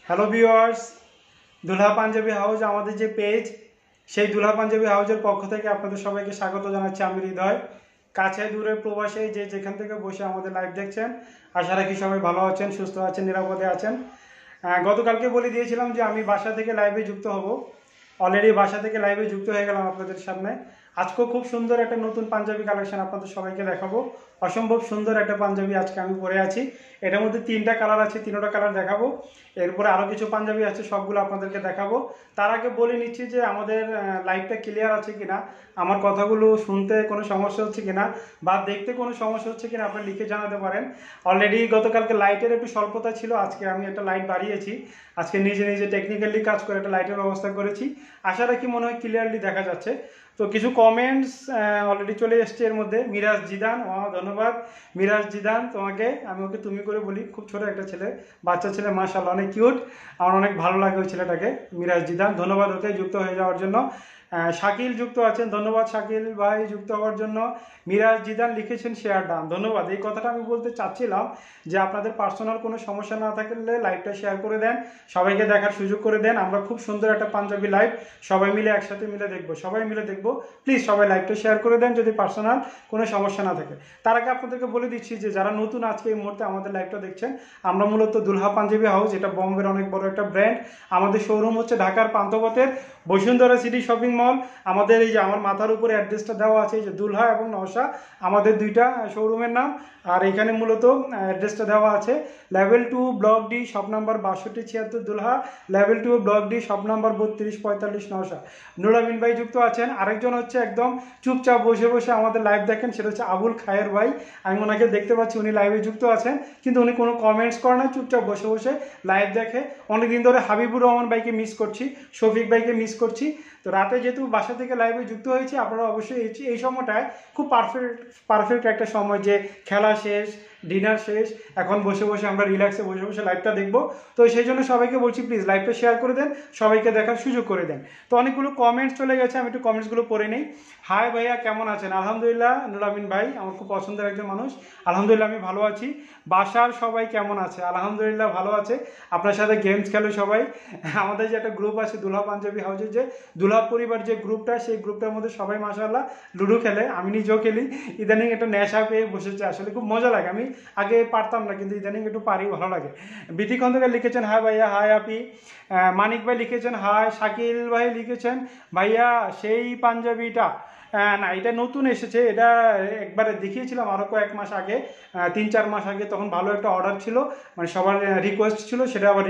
Hello viewers, দুলহা panjabi house আমাদের যে page, সেই দুলহা পাঞ্জাবি হাউসের পক্ষ থেকে আপনাদের সবাইকে স্বাগত জানাচ্ছি আমি হৃদয়। কাছে দূরে প্রবাসে যে যেখান থেকে বসে আমাদের লাইভ দেখছেন, আশা রাখি সবাই ভালো আছেন, সুস্থ আছেন, নিরাপদে আছেন। গতকালকে বলে দিয়েছিলাম যে আমি বাসা থেকে লাইভে যুক্ত হব। অলরেডি বাসা থেকে লাইভে যুক্ত হয়ে গেলাম আপনাদের সামনে। আজকেও খুব সুন্দর একটা নতুন পাঞ্জাবি কালেকশন আপনাদের সবাইকে দেখাবো। অসম্ভব সুন্দর একটা পাঞ্জাবি আজকে আমি পরে আছি। এটার মধ্যে তিনটা কালার আছে, তিনটা কালার দেখাবো। এরপরে আরও কিছু পাঞ্জাবি আছে, সবগুলো আপনাদেরকে দেখাবো। তার আগে বলে নিচ্ছি যে আমাদের লাইভটা ক্লিয়ার আছে কিনা, আমার কথাগুলো শুনতে কোনো সমস্যা হচ্ছে কিনা বা দেখতে কোনো সমস্যা হচ্ছে কিনা আপনি লিখে জানাতে পারেন। অলরেডি গতকালকে লাইটের একটু স্বল্পতা ছিল, আজকে আমি একটা লাইট বাড়িয়েছি। আজকে নিজে নিজে টেকনিক্যালি কাজ করে একটা লাইটের ব্যবস্থা করেছি। আশা রাখি মনে হয় ক্লিয়ারলি দেখা যাচ্ছে। তো কিছু কমেন্টস অলরেডি চলে এসছে এর মধ্যে। মিরাজ জিদান, ধন্যবাদ মিরাজ জিদান তোমাকে। আমি ওকে তুমি করে বলি, খুব ছোট একটা ছেলে, বাচ্চা ছেলে, মাশাআল্লাহ অনেক কিউট। আমার অনেক ভালো লাগে ওই ছেলেটাকে। মিরাজ জিদান, ধন্যবাদ ওকে যুক্ত হয়ে যাওয়ার জন্য। শাকিল যুক্ত আছেন, ধন্যবাদ শাকিল ভাই যুক্ত হওয়ার জন্য। মিরাজ জিদান লিখেছেন শেয়ার ডান, ধন্যবাদ। এই কথাটা আমি বলতে চাচ্ছিলাম যে আপনাদের পার্সোনাল কোনো সমস্যা না থাকলে লাইভটা শেয়ার করে দেন, সবাইকে দেখার সুযোগ করে দেন। আমরা খুব সুন্দর একটা পাঞ্জাবি লাইভ সবাই মিলে একসাথে মিলে দেখবো, সবাই মিলে দেখবো। প্লিজ সবাই লাইভটা শেয়ার করে দেন যদি পার্সোনাল কোনো সমস্যা না থাকে। তার আগে আপনাদেরকে বলে দিচ্ছি যে যারা নতুন আজকে এই মুহূর্তে আমাদের লাইভটা দেখছেন, আমরা মূলত দুলহা পাঞ্জাবি হাউস, এটা বোম্বের অনেক বড় একটা ব্র্যান্ড। আমাদের শোরুম হচ্ছে ঢাকার পান্থপথের বসুন্ধরা সিটি শপিং মল। আমাদের এই যে আমার মাথার উপরে অ্যাড্রেসটা দেওয়া আছে, এই যে দুলহা এবং নওশা আমাদের দুইটা শোরুমের নাম। আর এখানে মূলত অ্যাড্রেসটা দেওয়া আছে level 2 block D, shop number 6276 Dulha, level 2 block D, shop number 3245 Nowsha. Nur Amin ভাই যুক্ত আছেন। আরেকজন হচ্ছে একদম চুপচাপ বসে বসে আমাদের লাইভ দেখেন, সেটা হচ্ছে আবুল খায়ের ভাই। আমি ওনাকে দেখতে পাচ্ছি, উনি লাইভে যুক্ত আছেন, কিন্তু উনি কোনো কমেন্টস করে না, চুপচাপ বসে বসে লাইভ দেখে। অনেকদিন ধরে হাবিবুর রহমান ভাইকে মিস করছি, শফিক ভাইকে মিস করছি। তো রাতে যেহেতু বাসা থেকে লাইভে যুক্ত হয়েছি, আপনারা অবশ্যই এই সময়টায় খুব পারফেক্ট একটা সময়, যে খেলা শেষ, ডিনার শেষ, এখন বসে বসে আমরা রিল্যাক্সে বসে বসে লাইভটা দেখবো। তো সেই জন্য সবাইকে বলছি প্লিজ লাইভটা শেয়ার করে দেন, সবাইকে দেখার সুযোগ করে দেন। তো অনেকগুলো কমেন্টস চলে গেছে, আমি একটু কমেন্টসগুলো পড়ে নিই। হাই ভাইয়া, কেমন আছেন? আলহামদুলিল্লাহ। নুর আমিন ভাই আমার খুব পছন্দের একজন মানুষ, আলহামদুলিল্লাহ আমি ভালো আছি। বাসার সবাই কেমন আছে? আলহামদুলিল্লাহ ভালো আছে। আপনার সাথে গেমস খেলে সবাই। আমাদের যে একটা গ্রুপ আছে দুলহা পাঞ্জাবি হাউসের, যে দুলহা পরিবার যে গ্রুপটা, সেই গ্রুপটার মধ্যে সবাই মাশাআল্লাহ লুডো খেলে, আমি নিজেও খেলি। ইদানিং একটা নেশা পেয়ে বসেছে, আসলে খুব মজা লাগে। আমি আগে পারতাম না, কিন্তু ইদানিং একটু পারি, ভালো লাগে। বিতি খন্দকার লিখেছেন হাই ভাইয়া, হাই আপি। মানিক ভাই লিখেছেন হাই। শাকিল ভাই লিখেছেন ভাইয়া সেই পাঞ্জাবিটা, না এটা নতুন এসেছে, এটা একবারে দেখিয়েছিলাম আরও কয়েক মাস আগে, 3-4 মাস আগে, তখন ভালো একটা অর্ডার ছিল, মানে সবার রিকোয়েস্ট ছিল, সেটা আবার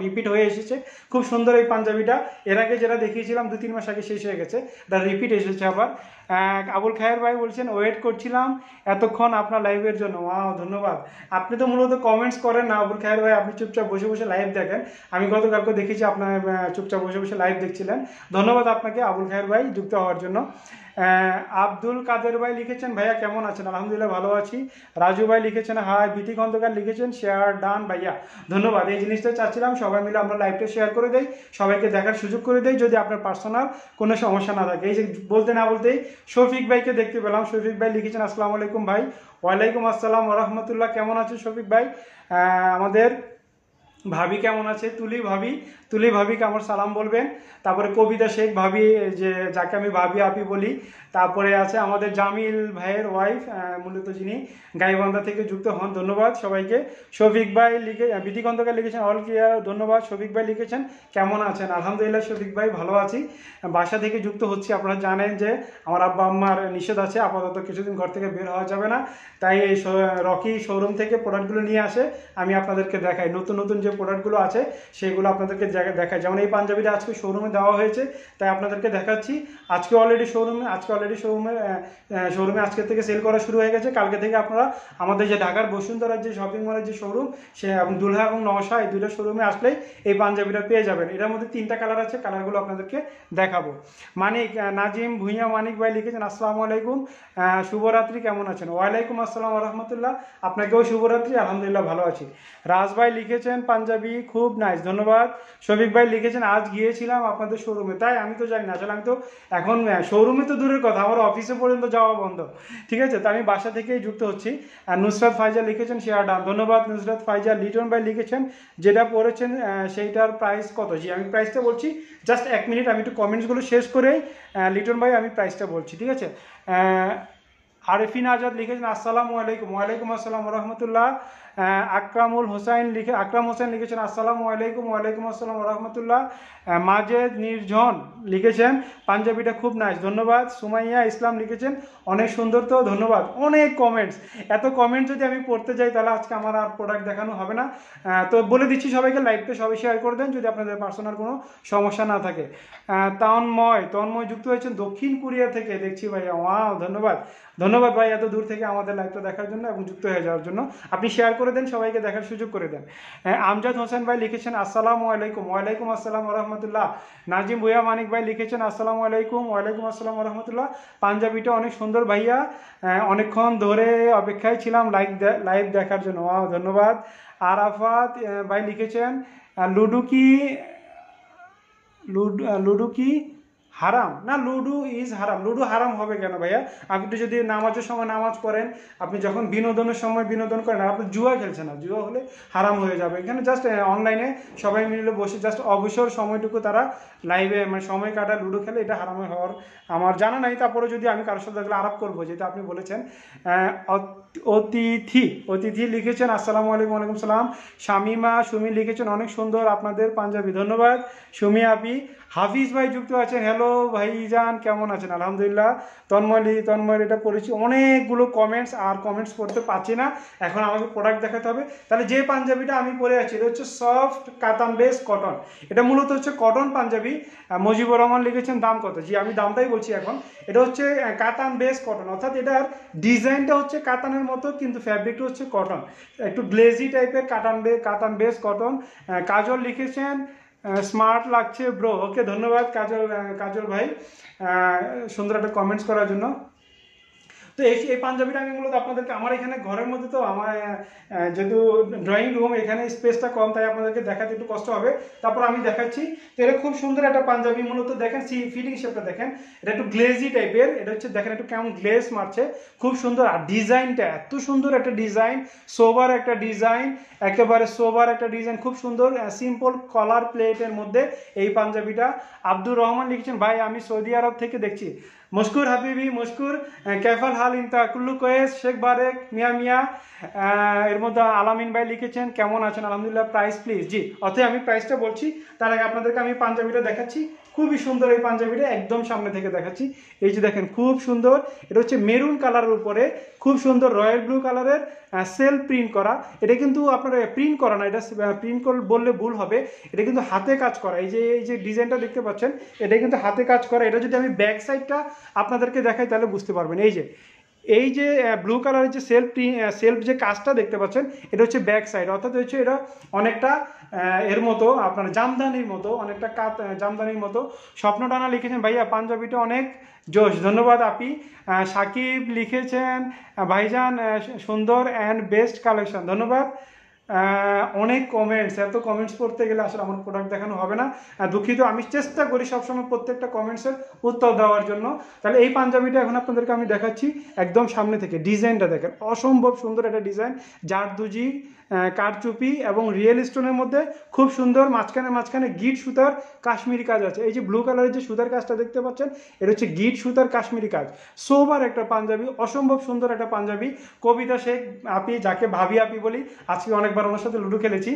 রিপিট হয়ে এসেছে। খুব সুন্দর এই পাঞ্জাবিটা, এর আগে যেটা দেখিয়েছিলাম 2-3 মাস আগে শেষ হয়ে গেছে, এটা রিপিট এসেছে আবার। আবুল খায়ের ভাই বলছেন ওয়েট করছিলাম এতক্ষণ আপনার লাইভের জন্য। ধন্যবাদ। আপনি তো মূলত কমেন্টস করেন না আবুল খায়ের ভাই, আপনি চুপচাপ বসে বসে লাইভ দেখেন। আমি গতকালকে দেখেছি আপনার চুপচাপ বসে বসে লাইভ দেখছিলেন। ধন্যবাদ আপনাকে আবুল খায়ের ভাই যুক্ত হওয়ার জন্য। আব্দুল কাদের ভাই লিখেছেন ভাইয়া কেমন আছেন? আলহামদুলিল্লাহ ভালো আছি। রাজু ভাই লিখেছেন হাই। বিতি খন্দকার লিখেছেন শেয়ার ডান ভাইয়া, ধন্যবাদ। এই জিনিসটা চাচ্ছিলাম সবাই মিলে আমরা লাইভটা শেয়ার করে দেই, সবাইকে দেখার সুযোগ করে দেই, যদি আপনার পার্সোনাল কোনো সমস্যা না থাকে। এই যে বলতে না বলতেই শফিক ভাইকে দেখতে পেলাম। শফিক ভাই লিখেছেন আসসালামু আলাইকুম ভাই। ওয়ালাইকুম আসসালাম ওয়া রাহমাতুল্লাহ। কেমন আছেন শফিক ভাই? আমাদের ভাবি কেমন আছে? তুলি ভাবিকে আমার সালাম বলবেন। তারপরে কবিতা শেখ ভাবি, যে যাকে আমি ভাবি আপি বলি। তারপরে আছে আমাদের জামিল ভাইয়ের ওয়াইফ, মূলত যিনি গাইবান্ধা থেকে যুক্ত হন, ধন্যবাদ সবাইকে। শফিক ভাই বিধি খন্দকার লিখেছেন অল ক্লিয়ার, ধন্যবাদ। শফিক ভাই লিখেছেন কেমন আছেন? আলহামদুলিল্লাহ শফিক ভাই ভালো আছি। বাসা থেকে যুক্ত হচ্ছি, আপনারা জানেন যে আমার আব্বা আম্মার নিষেধ আছে, আপাতত কিছুদিন ঘর থেকে বের হওয়া যাবে না, তাই এই রকি শোরুম থেকে প্রোডাক্টগুলো নিয়ে আসে, আমি আপনাদেরকে দেখাই। নতুন নতুন যে প্রোডাক্টগুলো আছে সেগুলো আপনাদেরকে দেখাই। যেমন এই পাঞ্জাবিটা আজকে শোরুমে দেওয়া হয়েছে, তাই আপনাদেরকে দেখাচ্ছি। আজকে অলরেডি শোরুমে আজকে থেকে সেল করা শুরু হয়ে গেছে। কালকে থেকে আপনারা আমাদের যে ঢাকার বসুন্ধরার যে শপিং মলের যে শোরুম, সে দুলহা এবং নওশা, এই দুটো শোরুমে আসলেই এই পাঞ্জাবিটা পেয়ে যাবেন। এটার মধ্যে 3টা কালার আছে, কালারগুলো আপনাদেরকে দেখাবো। মানিক নাজিম ভুঁইয়া মানিক ভাই লিখেছেন আসসালামু আলাইকুম, শুভরাত্রি, কেমন আছেন? ওয়ালাইকুম আসসালাম ওয়া রাহমাতুল্লাহ। আপনাকেও শুভরাত্রি, আলহামদুলিল্লাহ ভালো আছি। রাজ ভাই লিখেছেন পাঞ্জাবি খুব নাইস, ধন্যবাদ। শফিক ভাই লিখেছেন আজ গিয়েছিলাম আপনাদের শোরুমে, তাই আমি তো জানি না আসলে, আমি তো এখন শোরুমে তো দূরের কথা, আমার অফিসে পর্যন্ত যাওয়া বন্ধ, ঠিক আছে, তো আমি বাসা থেকেই যুক্ত হচ্ছি। আর নুসরাত ফাইজা লিখেছেন শেয়ার ডান, ধন্যবাদ নুসরাত ফাইজা। লিটন ভাই লিখেছেন যেটা পড়েছেন সেইটার প্রাইস কত? জি আমি প্রাইসটা বলছি, জাস্ট 1 মিনিট, আমি একটু কমেন্টসগুলো শেষ করেই লিটন ভাই আমি প্রাইসটা বলছি, ঠিক আছে। আরেফিন আজাদ লিখেছেন আসসালামু আলাইকুম। ওয়ালাইকুম আসসালাম রহমতুল্লাহ। আকরাম হোসেন লিখেছেন আসসালামু আলাইকুম। ওয়ালাইকুম আসসালাম রহমতুল্লাহ। মাজেদ নির্জন লিখেছেন পাঞ্জাবিটা খুব নাইস, ধন্যবাদ। সুমাইয়া ইসলাম লিখেছেন অনেক সুন্দর, তো ধন্যবাদ। অনেক কমেন্টস, এত কমেন্টস যদি আমি পড়তে যাই তাহলে আজকে আমার আর প্রোডাক্ট দেখানো হবে না। তো বলে দিচ্ছি সবাইকে, লাইভটা সবাই শেয়ার করে দেন যদি আপনাদের পার্সোনাল কোনো সমস্যা না থাকে। তন্ময় যুক্ত হয়েছেন দক্ষিণ কোরিয়া থেকে, দেখছি ভাইয়া, ওয়াও, ধন্যবাদ ভাই এত দূর থেকে আমাদের লাইভটা দেখার জন্য এবং যুক্ত হয়ে যাওয়ার জন্য। আপনি শেয়ার করে দেন, সবাইকে দেখার সুযোগ করে দেন। আমজাদ হোসেন ভাই লিখেছেন আসসালামু আলাইকুম। ওয়ালাইকুম আসসালাম রহমতুল্লাহ। নাজিম ভুয়া মানিক ভাই লিখেছেন আসসালামু আলাইকুম। ওয়ালাইকুম আসসালাম রহমতুল্লাহ। পাঞ্জাবিটা অনেক সুন্দর ভাইয়া, অনেকক্ষণ ধরে অপেক্ষায় ছিলাম লাইভ দেখার জন্য, ওয়াও, ধন্যবাদ। আরাফাত ভাই লিখেছেন লুডু কি হারাম? না, লুডু ইজ হারাম। লুডু হারাম হবে কেন ভাইয়া? আপনি যদি নামাজের সময় নামাজ পড়েন, আপনি যখন বিনোদনের সময় বিনোদন করেন, আপনি জুয়া খেলছেন না, জুয়া হলে হারাম হয়ে যাবে। এখানে জাস্ট অনলাইনে সবাই মিলে বসে জাস্ট অবসর সময়টুকু তারা লাইভে মানে সময় কাটায়, লুডো খেলে, এটা হারাম হওয়ার আমার জানা নাই। তারপরে যদি আমি কারোর সাথে দেখলে আলাপ করবো, যেটা আপনি বলেছেন। অতিথি লিখেছেন আসসালামু আলাইকুম। ওয়ালাইকুম সালাম। সুমি লিখেছেন অনেক সুন্দর আপনাদের পাঞ্জাবি, ধন্যবাদ সুমি আপি। হাফিজ ভাই যুক্ত আছেন, হ্যালো ভাইজান, কেমন আছেন? আলহামদুলিল্লাহ। তন্ময় এটা পড়েছি, অনেকগুলো কমেন্টস, আর কমেন্টস পড়তে পারছি না, এখন আমাকে প্রোডাক্ট দেখাতে হবে। তাহলে যে পাঞ্জাবিটা আমি পরে আছি এটা হচ্ছে সফট কাতান বেস কটন, এটা মূলত হচ্ছে কটন পাঞ্জাবি। মুজিবুর রহমান লিখেছেন দাম কত? জি আমি দামটাই বলছি এখন। এটা হচ্ছে কাতান বেস কটন, অর্থাৎ এটার ডিজাইনটা হচ্ছে কাতানের মতো, কিন্তু ফ্যাব্রিকটা হচ্ছে কটন, একটু গ্লেজি টাইপের কাতান বেস কটন। কাজল লিখেছেন স্মার্ট লাগছে ব্রো, ওকে, ধন্যবাদ কাজল ভাই সুন্দর একটা কমেন্টস করার জন্য। তো এই পাঞ্জাবিটা আমি মূলত আপনাদেরকে, আমার এখানে ঘরের মধ্যে, তো আমার যেহেতু ড্রয়িং রুম, এখানে স্পেসটা কম, তাই আপনাদেরকে দেখাতে একটু কষ্ট হবে, তারপর আমি দেখাচ্ছি। তো এটা খুব সুন্দর একটা পাঞ্জাবি, মূলত দেখেন ফিটিং শেপটা দেখেন, এটা একটু গ্লেজি টাইপের, এটা হচ্ছে দেখেন একটু কেমন গ্লেজ মারছে, খুব সুন্দর। আর ডিজাইনটা এত সুন্দর একটা ডিজাইন, সোবার একটা ডিজাইন, একেবারে সোবার একটা ডিজাইন, খুব সুন্দর সিম্পল কলার প্লেটের মধ্যে এই পাঞ্জাবিটা। আব্দুর রহমান লিখেছেন ভাই আমি সৌদি আরব থেকে দেখছি। মস্কুর হাবিবি মস্কুর, ক্যাফাল হাল ইনতা কুল্লু কোয়েস, শেখ বারেক মিয়া। এর মধ্যে আলামিন ভাই লিখেছেন কেমন আছেন? আলহামদুলিল্লাহ। Price please? জি, অতএব আমি প্রাইসটা বলছি, তার আগে আপনাদেরকে আমি পাঞ্জাবিটা দেখাচ্ছি। খুবই সুন্দর এই পাঞ্জাবিটা, একদম সামনে থেকে দেখাচ্ছি। এই যে দেখেন খুব সুন্দর, এটা হচ্ছে মেরুন কালারের উপরে খুব সুন্দর রয়্যাল ব্লু কালারের সেলফ প্রিন্ট করা। এটা কিন্তু আপনার প্রিন্ট করা না, এটা প্রিন্ট বললে ভুল হবে, এটা কিন্তু হাতে কাজ করা। এই যে ডিজাইনটা দেখতে পাচ্ছেন, এটা কিন্তু হাতে কাজ করা। এটা যদি আমি ব্যাক সাইডটা আপনাদেরকে দেখাই তাহলে বুঝতে পারবেন। এই যে ব্লু কালারের যে সেলফ যে কাজটা দেখতে পাচ্ছেন, এটা হচ্ছে ব্যাক সাইড, অর্থাৎ হচ্ছে এটা অনেকটা এর মতো আপনার জামদানির মতো, অনেকটা জামদানির মতো। স্বপ্ন টানা লিখেছেন ভাইয়া পাঞ্জাবিটা অনেক জোশ, ধন্যবাদ আপি। সাকিব লিখেছেন ভাইজান সুন্দর অ্যান্ড বেস্ট কালেকশন, ধন্যবাদ। অনেক কমেন্টস, এত কমেন্টস পড়তে গেলে আসলে আমার প্রোডাক্ট দেখানো হবে না, দুঃখিত। আমি চেষ্টা করি সবসময় প্রত্যেকটা কমেন্টসের উত্তর দেওয়ার জন্য। তাহলে এই পাঞ্জাবিটা এখন আপনাদেরকে আমি দেখাচ্ছি একদম সামনে থেকে। ডিজাইনটা দেখেন, অসম্ভব সুন্দর একটা ডিজাইন, জারদুজি কারচুপি এবং রিয়েল স্টোনের মধ্যে খুব সুন্দর। মাঝখানে গিট সুতার কাশ্মীরি কাজ আছে। এই যে ব্লু কালারের যে সুতার কাজটা দেখতে পাচ্ছেন, এটা হচ্ছে গিট সুতার কাশ্মীরি কাজ। সোবার একটা পাঞ্জাবি, অসম্ভব সুন্দর একটা পাঞ্জাবি। কবিতা শেখ আপি, যাকে ভাবি আপি বলি, আজকে অনেকবার ওনার সাথে লুডো খেলেছি।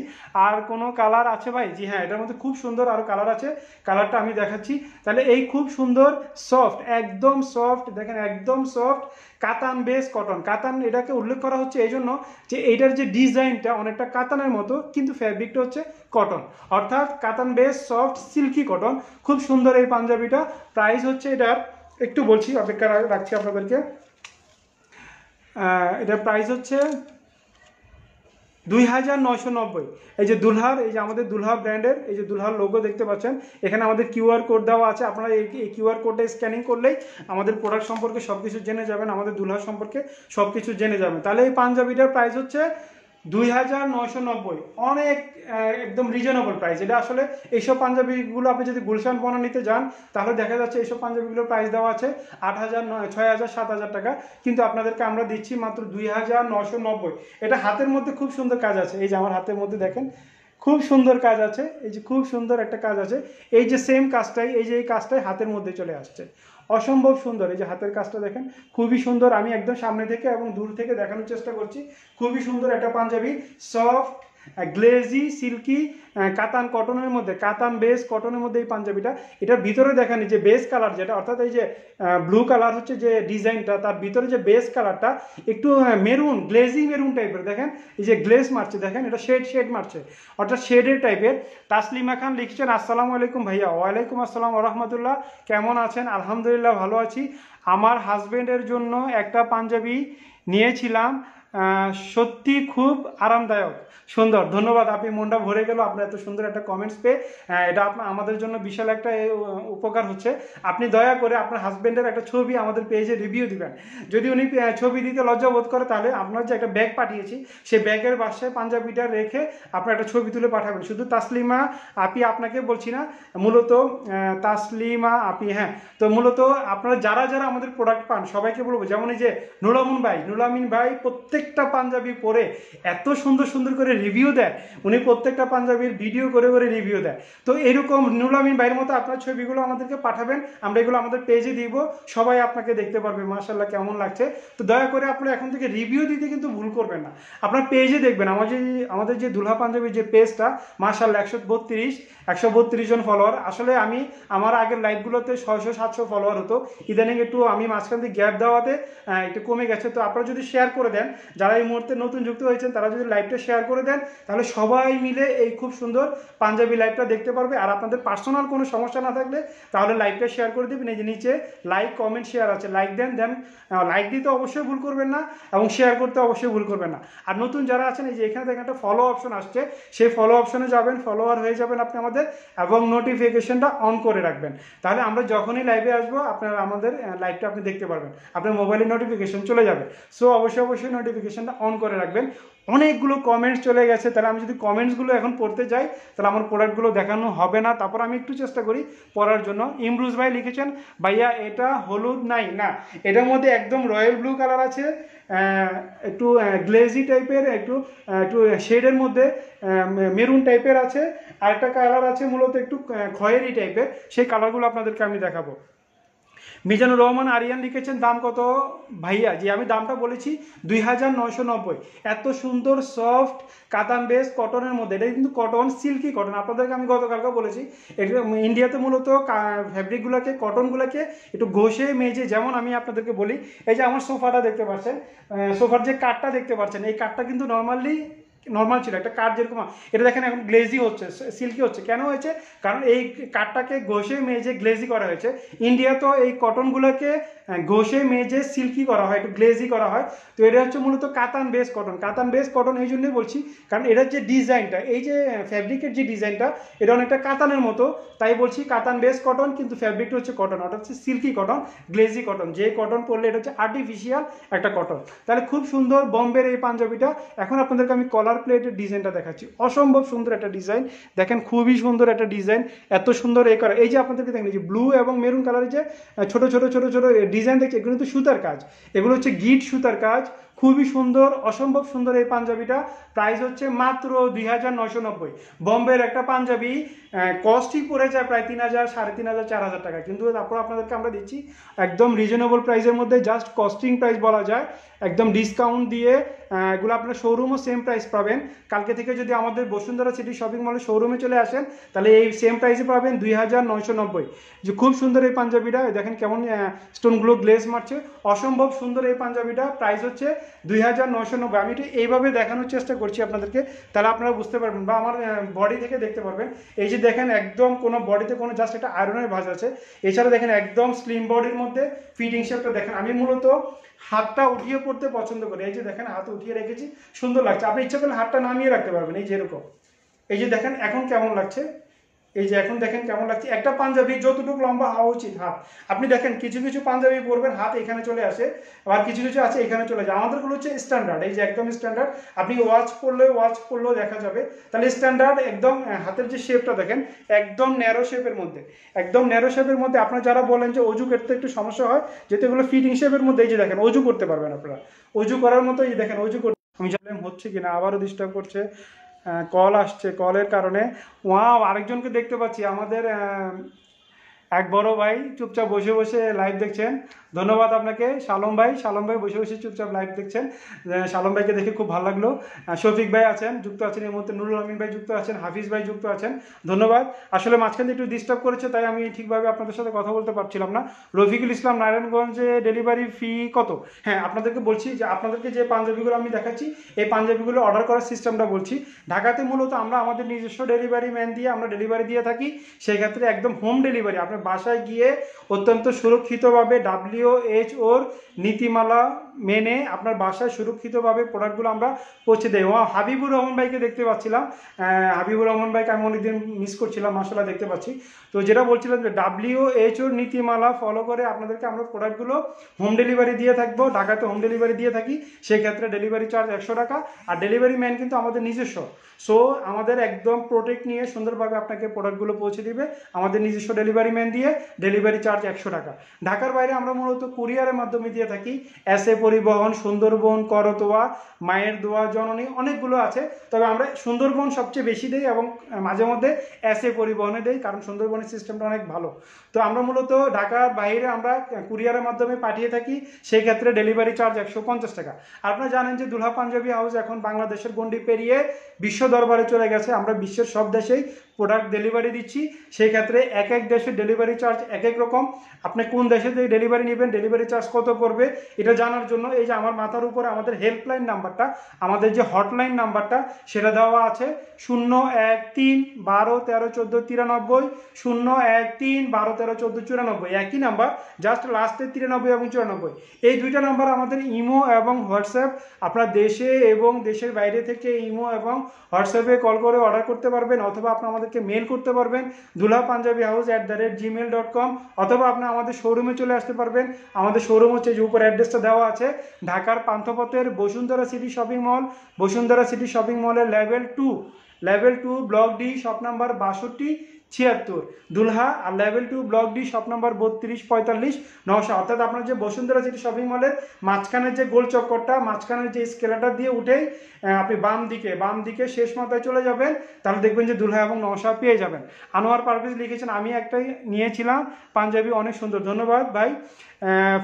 আর কোনো কালার আছে ভাই? জি হ্যাঁ, এটার মধ্যে খুব সুন্দর আরও কালার আছে, কালারটা আমি দেখাচ্ছি। তাহলে এই খুব সুন্দর সফট, একদম সফট, দেখেন একদম সফট কাতান বেস কটন। কাতান এটাকে উল্লেখ করা হচ্ছে এই জন্য যে এইটার যে ডিজাইনটা অনেকটা কাতানের মতো, কিন্তু ফ্যাব্রিকটা হচ্ছে কটন, অর্থাৎ কাতান বেস সফট সিল্কি কটন। খুব সুন্দর এই পাঞ্জাবিটা। প্রাইস হচ্ছে এটার একটু বলছি, অপেক্ষা রাখছি আপনাদেরকে। এটার প্রাইস হচ্ছে 2990। এই যে দুলহার, এই যে আমাদের দুলহা ব্র্যান্ডের এই যে দুলহার লোগো দেখতে পাচ্ছেন, এখানে আমাদের কিউআর কোড দেওয়া আছে। আপনারা এই কিউআর কোডটা স্ক্যানিং করলেই আমাদের প্রোডাক্ট সম্পর্কে সব কিছু জেনে যাবেন, আমাদের দুলহা সম্পর্কে সব কিছু জেনে যাবেন। তাহলে এই পাঞ্জাবিটার প্রাইস হচ্ছে 2990, অনেক একদম রিজনেবল প্রাইস। এটা আসলে এইসব পাঞ্জাবিগুলো আপনি যদি গুলশান বনা নিতে যান তাহলে দেখা যাচ্ছে এইসব পাঞ্জাবিগুলোর প্রাইস দেওয়া আছে 8,000, 6,000, 7,000 টাকা, কিন্তু আপনাদেরকে আমরা দিচ্ছি মাত্র 2,990। এটা হাতের মধ্যে খুব সুন্দর কাজ আছে, এই যে আমার হাতের মধ্যে দেখেন খুব সুন্দর কাজ আছে, এই যে খুব সুন্দর একটা কাজ আছে, এই যে সেম কাজটাই, এই যে এই কাজটাই হাতের মধ্যে চলে আসছে, অসম্ভব সুন্দর। এই যে হাতের কাজটা দেখেন খুবই সুন্দর, আমি একদম সামনে থেকে এবং দূর থেকে দেখানোর চেষ্টা করছি। খুবই সুন্দর একটা পাঞ্জাবি, সফট গ্লেজি সিল্কি কাতান কটনের মধ্যে, কাতান বেস কটনের মধ্যে এই পাঞ্জাবিটা। এটার ভিতরে দেখেন যে বেস কালার যেটা, অর্থাৎ এই যে ব্লু কালার হচ্ছে যে ডিজাইনটা, তার ভিতরে যে বেস কালারটা একটু মেরুন, গ্লেজি মেরুন টাইপের, দেখেন এই যে গ্লেজ মারছে, দেখেন এটা শেড মারছে, অর্থাৎ শেডের টাইপের। তাসলিমা খান লিখছেন আসসালামু আলাইকুম ভাইয়া। ওয়ালাইকুম আসসালাম ওয়া রাহমাতুল্লাহ, কেমন আছেন? আলহামদুলিল্লাহ ভালো আছি। আমার হাজবেন্ডের জন্য একটা পাঞ্জাবি নিয়েছিলাম, সত্যি খুব আরামদায়ক, সুন্দর। ধন্যবাদ, আপনি মনটা ভরে গেল আপনার এত সুন্দর একটা কমেন্টস পেয়ে। এটা আমাদের জন্য বিশাল একটা উপকার হচ্ছে। আপনি দয়া করে আপনার হাজবেন্ডের একটা ছবি আমাদের পেজে রিভিউ দিবেন। যদি উনি ছবি দিতে লজ্জা বোধ করে তাহলে আপনার যে একটা ব্যাগ পাঠিয়েছি সেই ব্যাগের বাসায় পাঞ্জাবিটা রেখে আপনার একটা ছবি তুলে পাঠাবেন। শুধু তাসলিমা আপি আপনাকে বলছি না, মূলত তাসলিমা আপি, হ্যাঁ, তো মূলত আপনারা যারা যারা আমাদের প্রোডাক্ট পান সবাইকে বলবো, যেমন এই যে নুরামিন ভাই প্রত্যেকটা পাঞ্জাবি পরে এত সুন্দর সুন্দর করে রিভিউ দেয়, উনি প্রত্যেকটা পাঞ্জাবির ভিডিও করে করে রিভিউ দেয়। তো এরকম নুরামিন ভাইয়ের মতো আপনার ছবিগুলো আমাদেরকে পাঠাবেন, আমরা এগুলো আমাদের পেজে দিব, সবাই আপনাকে দেখতে পারবে মাশাআল্লাহ কেমন লাগছে। তো দয়া করে আপনারা এখন থেকে রিভিউ দিতে কিন্তু ভুল করবেন না, আপনার পেজে দেখবেন। আমাদের যে দুলহা পাঞ্জাবির যে পেজটা মাশাআল্লাহ 132 জন ফলোয়ার। আসলে আমি আমার আগের লাইভগুলোতে 600-700 ফলোয়ার হতো, ইদানিং একটু আমি মাঝখান থেকে গ্যাপ দেওয়াতে একটু কমে গেছে। তো আপনারা যদি শেয়ার করে দেন, যারা এই মুহূর্তে নতুন যুক্ত হয়েছেন তারা যদি লাইভটা শেয়ার করে দেন তাহলে সবাই মিলে এই খুব সুন্দর পাঞ্জাবি লাইভটা দেখতে পারবে। আর আপনাদের পার্সোনাল কোনো সমস্যা না থাকলে তাহলে লাইভটা শেয়ার করে দেবেন। এই যে নিচে লাইক কমেন্ট শেয়ার আছে, লাইক দেন, লাইক দিতে অবশ্যই ভুল করবেন না এবং শেয়ার করতে অবশ্যই ভুল করবেন না। আর নতুন যারা আছেন এই যে এখানে দেখেন একটা ফলো অপশন আসছে, সেই ফলো অপশনে যাবেন, ফলোয়ার হয়ে যাবেন আপনি আমাদের, এবং নোটিফিকেশনটা অন করে রাখবেন। তাহলে আমরা যখনই লাইভে আসবো আপনারা আমাদের লাইভটা আপনি দেখতে পারবেন, আপনার মোবাইলে নোটিফিকেশন চলে যাবে। সো অবশ্যই নোটিফিকেশনটা অন করে রাখবেন। অনেকগুলো কমেন্টস চলে গেছে, তাহলে আমি যদি কমেন্টসগুলো এখন পড়তে যাই তাহলে আমার প্রোডাক্টগুলো দেখানো হবে না। তারপর আমি একটু চেষ্টা করি পড়ার জন্য। ইমরুজ ভাই লিখেছেন ভাইয়া এটা হলুদ নাই, না এটার মধ্যে একদম রয়্যাল ব্লু কালার আছে, একটু গ্লেজি টাইপের, একটু একটু শেডের মধ্যে মেরুন টাইপের আছে, আর একটা কালার আছে মূলত একটু খয়েরি টাইপের, সেই কালারগুলো আপনাদেরকে আমি দেখাবো। মিজানুর রহমান আরিয়ান লিখেছেন দাম কত ভাইয়া? জি আমি দামটা বলেছি 2,990। এত সুন্দর সফট কাতান বেস কটনের মধ্যে, এটা কিন্তু কটন, সিল্কি কটন। আপনাদেরকে আমি গতকালকে বলেছি এটা ইন্ডিয়াতে মূলত ফ্যাব্রিকগুলোকে, কটনগুলোকে একটু ঘষে মেজে, যেমন আমি আপনাদেরকে বলি এই যে আমার সোফাটা দেখতে পাচ্ছেন, সোফার যে কাঠটা দেখতে পাচ্ছেন, এই কাঠটা কিন্তু নর্মাল ছিল, একটা কাঠ যেরকম, এটা দেখেন এখন গ্লেজি হচ্ছে, সিল্কি হচ্ছে। কেন হয়েছে? কারণ এই কাঠটাকে ঘষে মেজে গ্লেজি করা হয়েছে। ইন্ডিয়া তো এই কটনগুলোকে ঘষে মেজে সিল্কি করা হয়, একটু গ্লেজি করা হয়। তো এটা হচ্ছে মূলত কাতান বেস কটন। এই জন্যই বলছি কারণ এটার যে ডিজাইনটা, এই যে ফ্যাব্রিকের যে ডিজাইনটা, এটা অনেকটা কাতানের মতো, তাই বলছি কাতান বেস কটন, কিন্তু ফ্যাব্রিকটা হচ্ছে কটন, ওটা হচ্ছে সিল্কি কটন, গ্লেজি কটন। যে কটন পরলে এটা হচ্ছে আর্টিফিশিয়াল একটা কটন। তাহলে খুব সুন্দর বোম্বের এই পাঞ্জাবিটা। এখন আপনাদেরকে আমি কলার প্লেটের ডিজাইনটা দেখাচ্ছি, অসম্ভব সুন্দর একটা ডিজাইন, দেখেন খুবই সুন্দর একটা ডিজাইন, এত সুন্দর এই করা। এই যে আপনাদেরকে দেখেন যে ব্লু এবং মেরুন কালারের যে ছোট ছোট ডিজাইন দেখছি, এগুলো কিন্তু সুতার কাজ, এগুলো হচ্ছে গিট সুতার কাজ, খুবই সুন্দর, অসম্ভব সুন্দর এই পাঞ্জাবিটা। প্রাইস হচ্ছে মাত্র 2,990। বোম্বের একটা পাঞ্জাবি কস্টই পড়ে যায় প্রায় 3,000, 3,500, 4,000 টাকা, কিন্তু তারপর আপনাদেরকে আমরা দিচ্ছি একদম রিজনেবল প্রাইসের মধ্যে, জাস্ট কস্টিং প্রাইস বলা যায়, একদম ডিসকাউন্ট দিয়ে। এগুলো আপনার শোরুমও সেম প্রাইস পাবেন। কালকে থেকে যদি আমাদের বসুন্ধরা সিটি শপিং মলের শোরুমে চলে আসেন তাহলে এই সেম প্রাইসে পাবেন 2,990। যে খুব সুন্দর এই পাঞ্জাবিটা, দেখেন কেমন স্টোনগুলো গ্লেজ মারছে, অসম্ভব সুন্দর এই পাঞ্জাবিটা। প্রাইস হচ্ছে 2,990। আমি এটা এইভাবে দেখানোর চেষ্টা করছি আপনাদেরকে, তাহলে আপনারা বুঝতে পারবেন বা আমার বডি থেকে দেখতে পারবেন। এই যে দেখেন একদম কোনো বডিতে কোনো জাস্ট একটা আয়রনের ভাঁজ আছে, এছাড়া দেখেন একদম স্লিম বডির মধ্যে ফিটিং শেপটা দেখেন। আমি মূলত হাতটা উঠিয়ে পড়তে পছন্দ করি, এই যে দেখেন হাত উঠিয়ে রেখেছি, সুন্দর লাগছে। আপনি ইচ্ছা করলে হাতটা নামিয়ে রাখতে পারবেন, এই যে এরকম, এই যে দেখেন এখন কেমন লাগছে, এই যে এখন দেখেন কেমন লাগছে। একটা পাঞ্জাবি যতটুকু লম্বা হওয়া উচিত হাত, আপনি দেখেন কিছু কিছু পাঞ্জাবি পরবেন হাত এখানে চলে আসে, আবার কিছু কিছু আছে এখানে চলে যায়। আমাদেরগুলো হচ্ছে স্ট্যান্ডার্ড, এই যে একদম স্ট্যান্ডার্ড। আপনি ওয়াচ পরলেও দেখা যাবে। তাহলে স্ট্যান্ডার্ড একদম হাতের যে শেপটা দেখেন একদম ন্যারো শেপের মধ্যে, একদম ন্যারো শেপের মধ্যে। আপনারা যারা বলেন যে অজু করতে একটু সমস্যা হয়, যেহেতু এগুলো ফিটিং শেপের মধ্যে, এই যে দেখেন অজু করতে পারবেন আপনারা, অজু করার মতো। এই দেখেন অজু করতে, আমি জানলাম হচ্ছে কিনা, আবারও ডিস্টার্ব করছে, কল আসছে, কলের কারণে। ওয়াও, আরেকজনকে দেখতে পাচ্ছি, আমাদের এক বড় ভাই চুপচাপ বসে বসে লাইভ দেখছেন। ধন্যবাদ আপনাকে শালম ভাই, শালম ভাই বসে বসে চুপচাপ লাইভ দেখছেন। শালম ভাইকে দেখে খুব ভালো লাগলো। শফিক ভাই আছেন, যুক্ত আছেন এই মুহূর্তে, নুরুল আমিন ভাই যুক্ত আছেন, হাফিজ ভাই যুক্ত আছেন, ধন্যবাদ। আসলে মাঝখানে একটু ডিস্টার্ব করেছে, তাই আমি ঠিকভাবে আপনাদের সাথে কথা বলতে পারছিলাম না। রফিকুল ইসলাম নারায়ণগঞ্জে ডেলিভারি ফি কত? হ্যাঁ, আপনাদেরকে বলছি যে আপনাদেরকে যে পাঞ্জাবিগুলো আমি দেখাচ্ছি, এই পাঞ্জাবিগুলো অর্ডার করার সিস্টেমটা বলছি। ঢাকাতে মূলত আমরা আমাদের নিজস্ব ডেলিভারি ম্যান দিয়ে আমরা ডেলিভারি দিয়ে থাকি। সেই ক্ষেত্রে একদম হোম ডেলিভারি, আপনার বাসায় গিয়ে অত্যন্ত সুরক্ষিতভাবে WHO নীতিমালা মেনে আপনার বাসায় সুরক্ষিতভাবে প্রোডাক্টগুলো আমরা পৌঁছে দেই। হাবিবুর রহমান ভাইকে দেখতে পাচ্ছিলাম, হাবিবুর রহমান ভাইকে আমি অনেকদিন মিস করছিলাম, মাসাল্লাহ দেখতে পাচ্ছি। তো যেটা বলছিলাম যে WHO নীতিমালা ফলো করে আপনাদেরকে আমরা প্রোডাক্টগুলো হোম ডেলিভারি দিয়ে থাকবো। ঢাকাতে হোম ডেলিভারি দিয়ে থাকি, সেই ক্ষেত্রে ডেলিভারি চার্জ 100 টাকা। আর ডেলিভারি ম্যান কিন্তু আমাদের নিজস্ব। সো আমাদের একদম প্রোটেক্ট নিয়ে সুন্দরভাবে আপনাকে প্রোডাক্টগুলো পৌঁছে দিবে আমাদের নিজস্ব ডেলিভারি ম্যান দিয়ে। ডেলিভারি চার্জ 100 টাকা। ঢাকার বাইরে আমরা মূলত কুরিয়ারের মাধ্যমে দিয়ে থাকি। এসএ পরিবহন, সুন্দরবন, করতোয়া, মায়ের দোয়া, জননী, অনেকগুলো আছে। তবে আমরা সুন্দরবন সবচেয়ে বেশি দিই এবং মাঝে মধ্যে এসএ পরিবহনে দিই, কারণ সুন্দরবনের সিস্টেমটা অনেক ভালো। তো আমরা মূলত ঢাকার বাইরে আমরা কুরিয়ারের মাধ্যমে পাঠিয়ে থাকি, সেই ক্ষেত্রে ডেলিভারি চার্জ 150 টাকা। আপনারা জানেন যে দুলহা পাঞ্জাবি হাউস এখন বাংলাদেশের গণ্ডি পেরিয়ে বিশ্ব দরবারে চলে গেছে। আমরা বিশ্বের সব দেশেই প্রোডাক্ট ডেলিভারি দিচ্ছি। সেই ক্ষেত্রে এক এক দেশের ডেলিভারি চার্জ এক এক রকম। আপনি কোন দেশে থেকে ডেলিভারি নেবেন, ডেলিভারি চার্জ কত পড়বে, এটা জানার জন্য এই যে আমার মাথার উপরে আমাদের হেল্পলাইন নাম্বারটা, আমাদের যে হটলাইন নাম্বারটা সেটা দেওয়া আছে 01312131493, 01312131494, একই নাম্বার, জাস্ট লাস্টে 93 এবং 94। এই দুইটা নাম্বার আমাদের ইমো এবং হোয়াটসঅ্যাপ। আপনার দেশে এবং দেশের বাইরে থেকে ইমো এবং হোয়াটসঅ্যাপে কল করে অর্ডার করতে পারবেন, অথবা আপনি আমাদেরকে মেল করতে পারবেন dulhapanjabihouse@gmail.com, অথবা আপনি আমাদের শোরুমে চলে আসতে পারবেন। আমাদের শোরুম হচ্ছে যে উপরে অ্যাড্রেসটা দেওয়া আছে, ঢাকার পান্থপথের Bashundhara city shopping mall, Bashundhara city shopping মলের level 2 block D, shop number 6276 Dulha, আর level 2 block D, shop number 3245 900। অর্থাৎ আপনার যে বসুন্ধরা সিটি শপিং মলের মাঝখানের যে গোল চক্করটা, মাঝখানের যে স্কেলারটা দিয়ে উঠেই আপনি বাম দিকে শেষ মাথায় চলে যাবেন, তাহলে দেখবেন যে দুলহা এবং নওশা পেয়ে যাবেন। আনোয়ার পারভেজ লিখেছেন আমি একটাই নিয়েছিলাম পাঞ্জাবি, অনেক সুন্দর, ধন্যবাদ ভাই।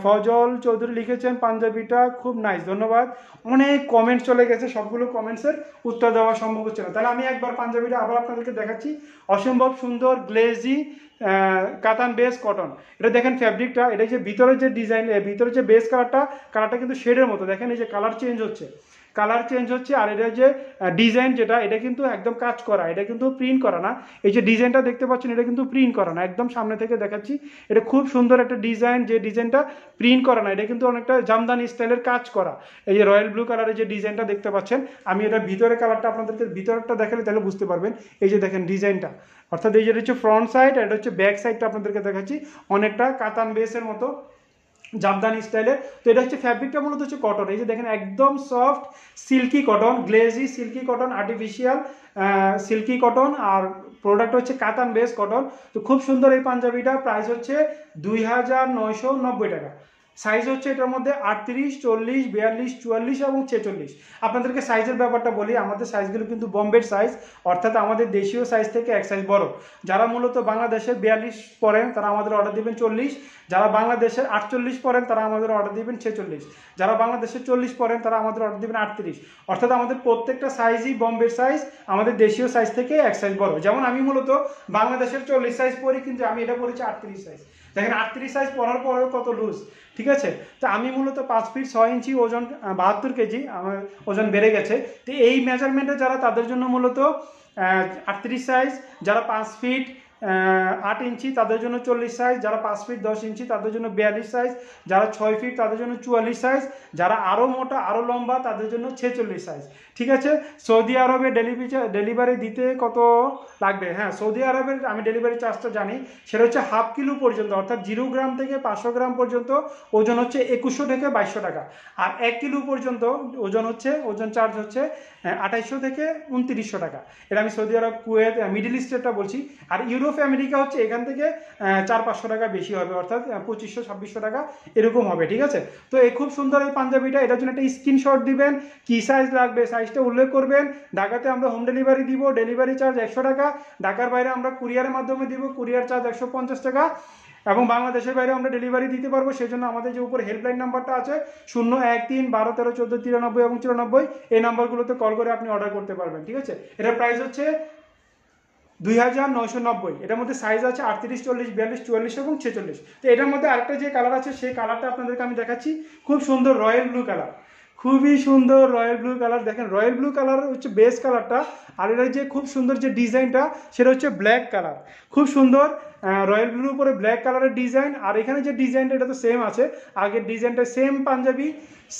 ফজল চৌধুরী লিখেছেন পাঞ্জাবিটা খুব নাইস, ধন্যবাদ। অনেক কমেন্ট চলে গেছে, সবগুলো কমেন্টসের উত্তর দেওয়া সম্ভব হচ্ছে না, তাহলে আমি একবার পাঞ্জাবিটা আবার আপনাদেরকে দেখাচ্ছি। অসম্ভব সুন্দর গ্লেজি কাতান বেস কটন। এটা দেখেন ফ্যাব্রিকটা, এটা যে ভিতরের যে ডিজাইন, ভিতরে যে বেস কালারটা কিন্তু শেডের মতো, দেখেন এই যে কালার চেঞ্জ হচ্ছে, আর এটা যে ডিজাইন যেটা, এটা কিন্তু একদম কাজ করা, এটা কিন্তু প্রিন্ট করা না। এই যে ডিজাইনটা দেখতে পাচ্ছেন, এটা কিন্তু প্রিন্ট করা না, একদম সামনে থেকে দেখাচ্ছি। এটা খুব সুন্দর একটা ডিজাইন, যে ডিজাইনটা প্রিন্ট করা না, এটা কিন্তু অনেকটা জামদানি স্টাইলের কাজ করা। এই যে রয়্যাল ব্লু কালারের যে ডিজাইনটা দেখতে পাচ্ছেন, আমি এটা ভিতরে কালারটা আপনাদেরকে ভিতরটা দেখালে তাহলে বুঝতে পারবেন। এই যে দেখেন ডিজাইনটা, অর্থাৎ এই যে হচ্ছে ফ্রন্ট সাইড, এটা হচ্ছে ব্যাক সাইডটা আপনাদেরকে দেখাচ্ছি, অনেকটা কাতান বেসের মতো জামদানি স্টাইলের। তো এটা হচ্ছে ফ্যাব্রিকটা মূলত হচ্ছে কটন, এই যে দেখেন একদম soft silky cotton, glazy silky cotton, artificial silky cotton, আর প্রোডাক্ট হচ্ছে কাতান বেস কটন। তো খুব সুন্দর এই পাঞ্জাবিটা, প্রাইস হচ্ছে 2990 টাকা। সাইজ হচ্ছে এটার মধ্যে 38, 40, 42, 44 এবং 46। আপনাদেরকে সাইজের ব্যাপারটা বলি, আমাদের সাইজগুলো কিন্তু বোম্বের সাইজ, অর্থাৎ আমাদের দেশীয় সাইজ থেকে এক সাইজ বড়। যারা মূলত বাংলাদেশের 42 পরেন তারা আমাদের অর্ডার দিবেন 40, যারা বাংলাদেশের 48 পরেন তারা আমাদের অর্ডার দিবেন 46, যারা বাংলাদেশের 40 পরেন তারা আমাদের অর্ডার দিবেন 38। অর্থাৎ আমাদের প্রত্যেকটা সাইজই বোম্বের সাইজ, আমাদের দেশীয় সাইজ থেকে এক সাইজ বড়। যেমন আমি মূলত বাংলাদেশের 40 সাইজ পরি, কিন্তু আমি এটা পরেছি 38 সাইজ। দেখেন 38 সাইজ পরার পরেও কত লুজ, ঠিক আছে। তো আমি মূলত 5 ফিট 6 ইঞ্চি, ওজন 72 কেজি, আমার ওজন বেড়ে গেছে। তো এই মেজারমেন্টে যারা, তাদের জন্য মূলত 38 সাইজ, যারা 5 ফিট 8 ইঞ্চি তাদের জন্য 40 সাইজ, যারা 5 ফিট 10 ইঞ্চি তাদের জন্য 42 সাইজ, যারা 6 ফিট তাদের জন্য 44 সাইজ, যারা আরও মোটা আরও লম্বা তাদের জন্য 46 সাইজ। ঠিক আছে, সৌদি আরবে ডেলিভারি দিতে কত লাগবে? হ্যাঁ, সৌদি আরবের আমি ডেলিভারি চার্জটা জানি, সেটা হচ্ছে হাফ কিলো পর্যন্ত, অর্থাৎ 0 গ্রাম থেকে 500 গ্রাম পর্যন্ত ওজন হচ্ছে 2100 থেকে 2200 টাকা। আর 1 কিলো পর্যন্ত ওজন চার্জ হচ্ছে 2800 থেকে 2900 টাকা। এটা আমি সৌদি আরব, কুয়েত, মিডল ইস্টেরটা বলছি। আর ইউরোপ আমেরিকা হচ্ছে এখান থেকে 400-500 টাকা বেশি হবে, অর্থাৎ 2500-2600 টাকা এরকম হবে। ঠিক আছে, তো এই খুব সুন্দর এই পাঞ্জাবিটা, এটার জন্য একটা স্ক্রিনশট দিবেন, কি সাইজ লাগবে সাইজটা উল্লেখ করবেন। ঢাকাতে আমরা হোম ডেলিভারি দিব, ডেলিভারি চার্জ 100 টাকা। ঢাকার বাইরে আমরা কুরিয়ারের মাধ্যমে দিব, কুরিয়ার চার্জ 150 টাকা। এবং বাংলাদেশের বাইরে আমরা ডেলিভারি দিতে পারবো, সেই জন্য আমাদের যে উপর হেল্পলাইন নাম্বারটা আছে 013 12 13 14 93 এবং 94, এই নাম্বারগুলোতে কল করে আপনি অর্ডার করতে পারবেন। ঠিক আছে, এটার প্রাইস হচ্ছে 2990। এটার মধ্যে সাইজ আছে 38, 40, 42, 44 এবং 46। তো এটার মধ্যে আরেকটা যে কালার আছে সেই কালারটা আপনাদেরকে আমি দেখাচ্ছি, খুব সুন্দর রয়্যাল ব্লু কালার, খুবই সুন্দর রয়্যাল ব্লু কালার। দেখেন রয়্যাল ব্লু কালার হচ্ছে বেস কালারটা, আর এটার যে খুব সুন্দর যে ডিজাইনটা সেটা হচ্ছে ব্ল্যাক কালার, খুব সুন্দর রয়্যাল ব্লুর উপরে ব্ল্যাক কালারের ডিজাইন। আর এখানে যে ডিজাইনটা এটা তো সেম আছে, আগের ডিজাইনটা same panjabi,